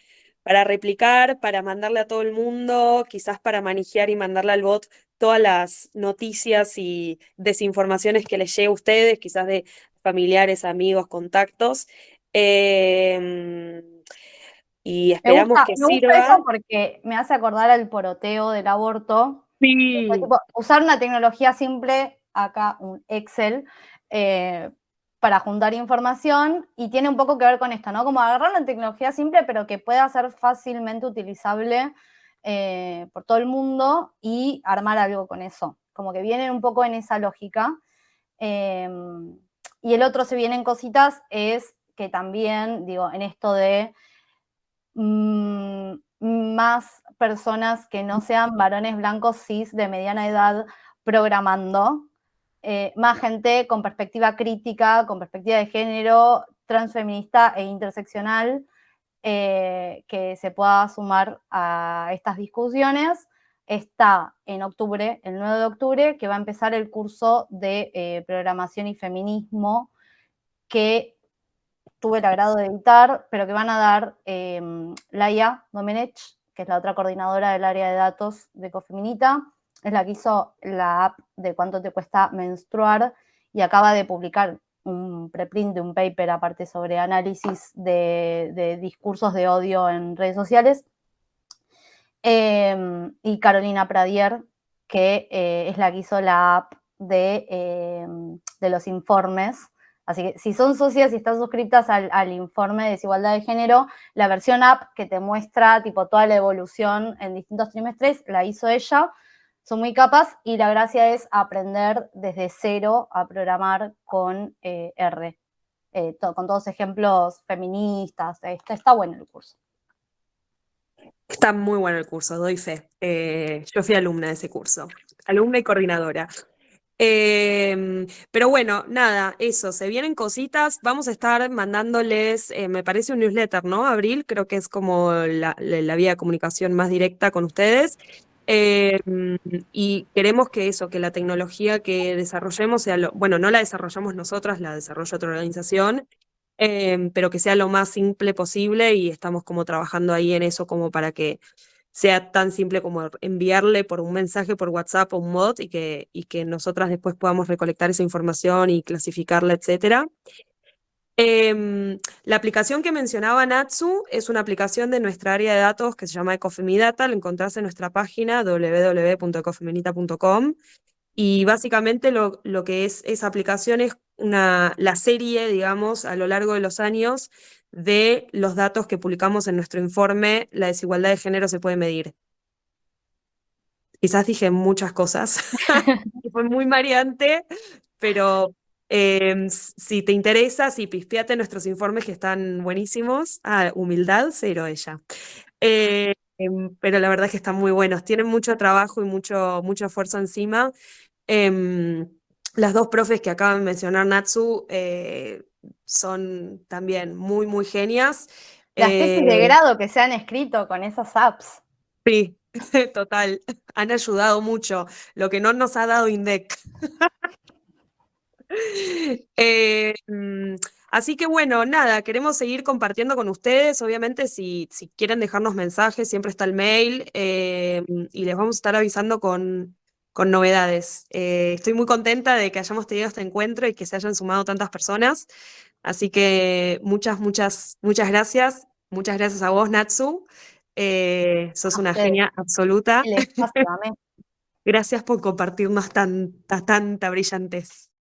replicar, para mandarle a todo el mundo, quizás para manejar y mandarle al bot todas las noticias y desinformaciones que les llegue a ustedes, quizás de familiares, amigos, contactos. Y esperamos que Me gusta sirva. eso porque me hace acordar al poroteo del aborto. Fue Sí. tipo, usar una tecnología simple, acá un Excel, para juntar información, y tiene un poco que ver con esto, ¿no? Como agarrar una tecnología simple, pero que pueda ser fácilmente utilizable por todo el mundo y armar algo con eso. Como que vienen un poco en esa lógica. Y el otro, se vienen cositas, es que también, digo, en esto de más personas que no sean varones blancos cis de mediana edad programando, más gente con perspectiva crítica, con perspectiva de género, transfeminista e interseccional, que se pueda sumar a estas discusiones. Está en octubre, el 9 de octubre, que va a empezar el curso de programación y feminismo, que tuve el agrado de editar, pero que van a dar Laia Domenech, que es la otra coordinadora del área de datos de Cofeminita, es la que hizo la app de cuánto te cuesta menstruar y acaba de publicar un preprint de un paper aparte sobre análisis de discursos de odio en redes sociales. Y Carolina Pradier, que es la que hizo la app de los informes. Así que si son socias y están suscritas al informe de desigualdad de género, la versión app que te muestra tipo toda la evolución en distintos trimestres, la hizo ella. Son muy capas y la gracia es aprender desde cero a programar con R, con todos ejemplos feministas. Está bueno el curso. Está muy bueno el curso, doy fe. Yo fui alumna de ese curso, alumna y coordinadora. Pero bueno, nada, eso, se vienen cositas, vamos a estar mandándoles, me parece un newsletter, ¿no? Abril, creo que es como la vía de comunicación más directa con ustedes. Y queremos que eso, que la tecnología que desarrollemos sea bueno, no la desarrollamos nosotras, la desarrolla otra organización, pero que sea lo más simple posible y estamos como trabajando ahí en eso como para que sea tan simple como enviarle por un mensaje por WhatsApp o un bot y que nosotras después podamos recolectar esa información y clasificarla, etcétera. La aplicación que mencionaba Natsu es una aplicación de nuestra área de datos que se llama Ecofemidata, lo encontrás en nuestra página www.ecofeminita.com y básicamente lo que es esa aplicación es la serie, digamos, a lo largo de los años de los datos que publicamos en nuestro informe La desigualdad de género se puede medir. Quizás dije muchas cosas, fue muy mareante, pero si te interesa, sí, pispeate nuestros informes que están buenísimos. Humildad, cero ella. Pero la verdad es que están muy buenos, tienen mucho trabajo y mucho esfuerzo encima. Las dos profes que acaban de mencionar, Natsu, son también muy, muy genias. Las tesis de grado que se han escrito con esas apps. Sí, total, han ayudado mucho, lo que no nos ha dado INDEC. Así que bueno, nada, queremos seguir compartiendo con ustedes. Obviamente, si quieren dejarnos mensajes, siempre está el mail y les vamos a estar avisando con novedades. Estoy muy contenta de que hayamos tenido este encuentro y que se hayan sumado tantas personas. Así que muchas, muchas, muchas gracias. Muchas gracias a vos, Natsu. Sos una genia absoluta. El espacio, amén. Gracias por compartirnos tanta brillantez.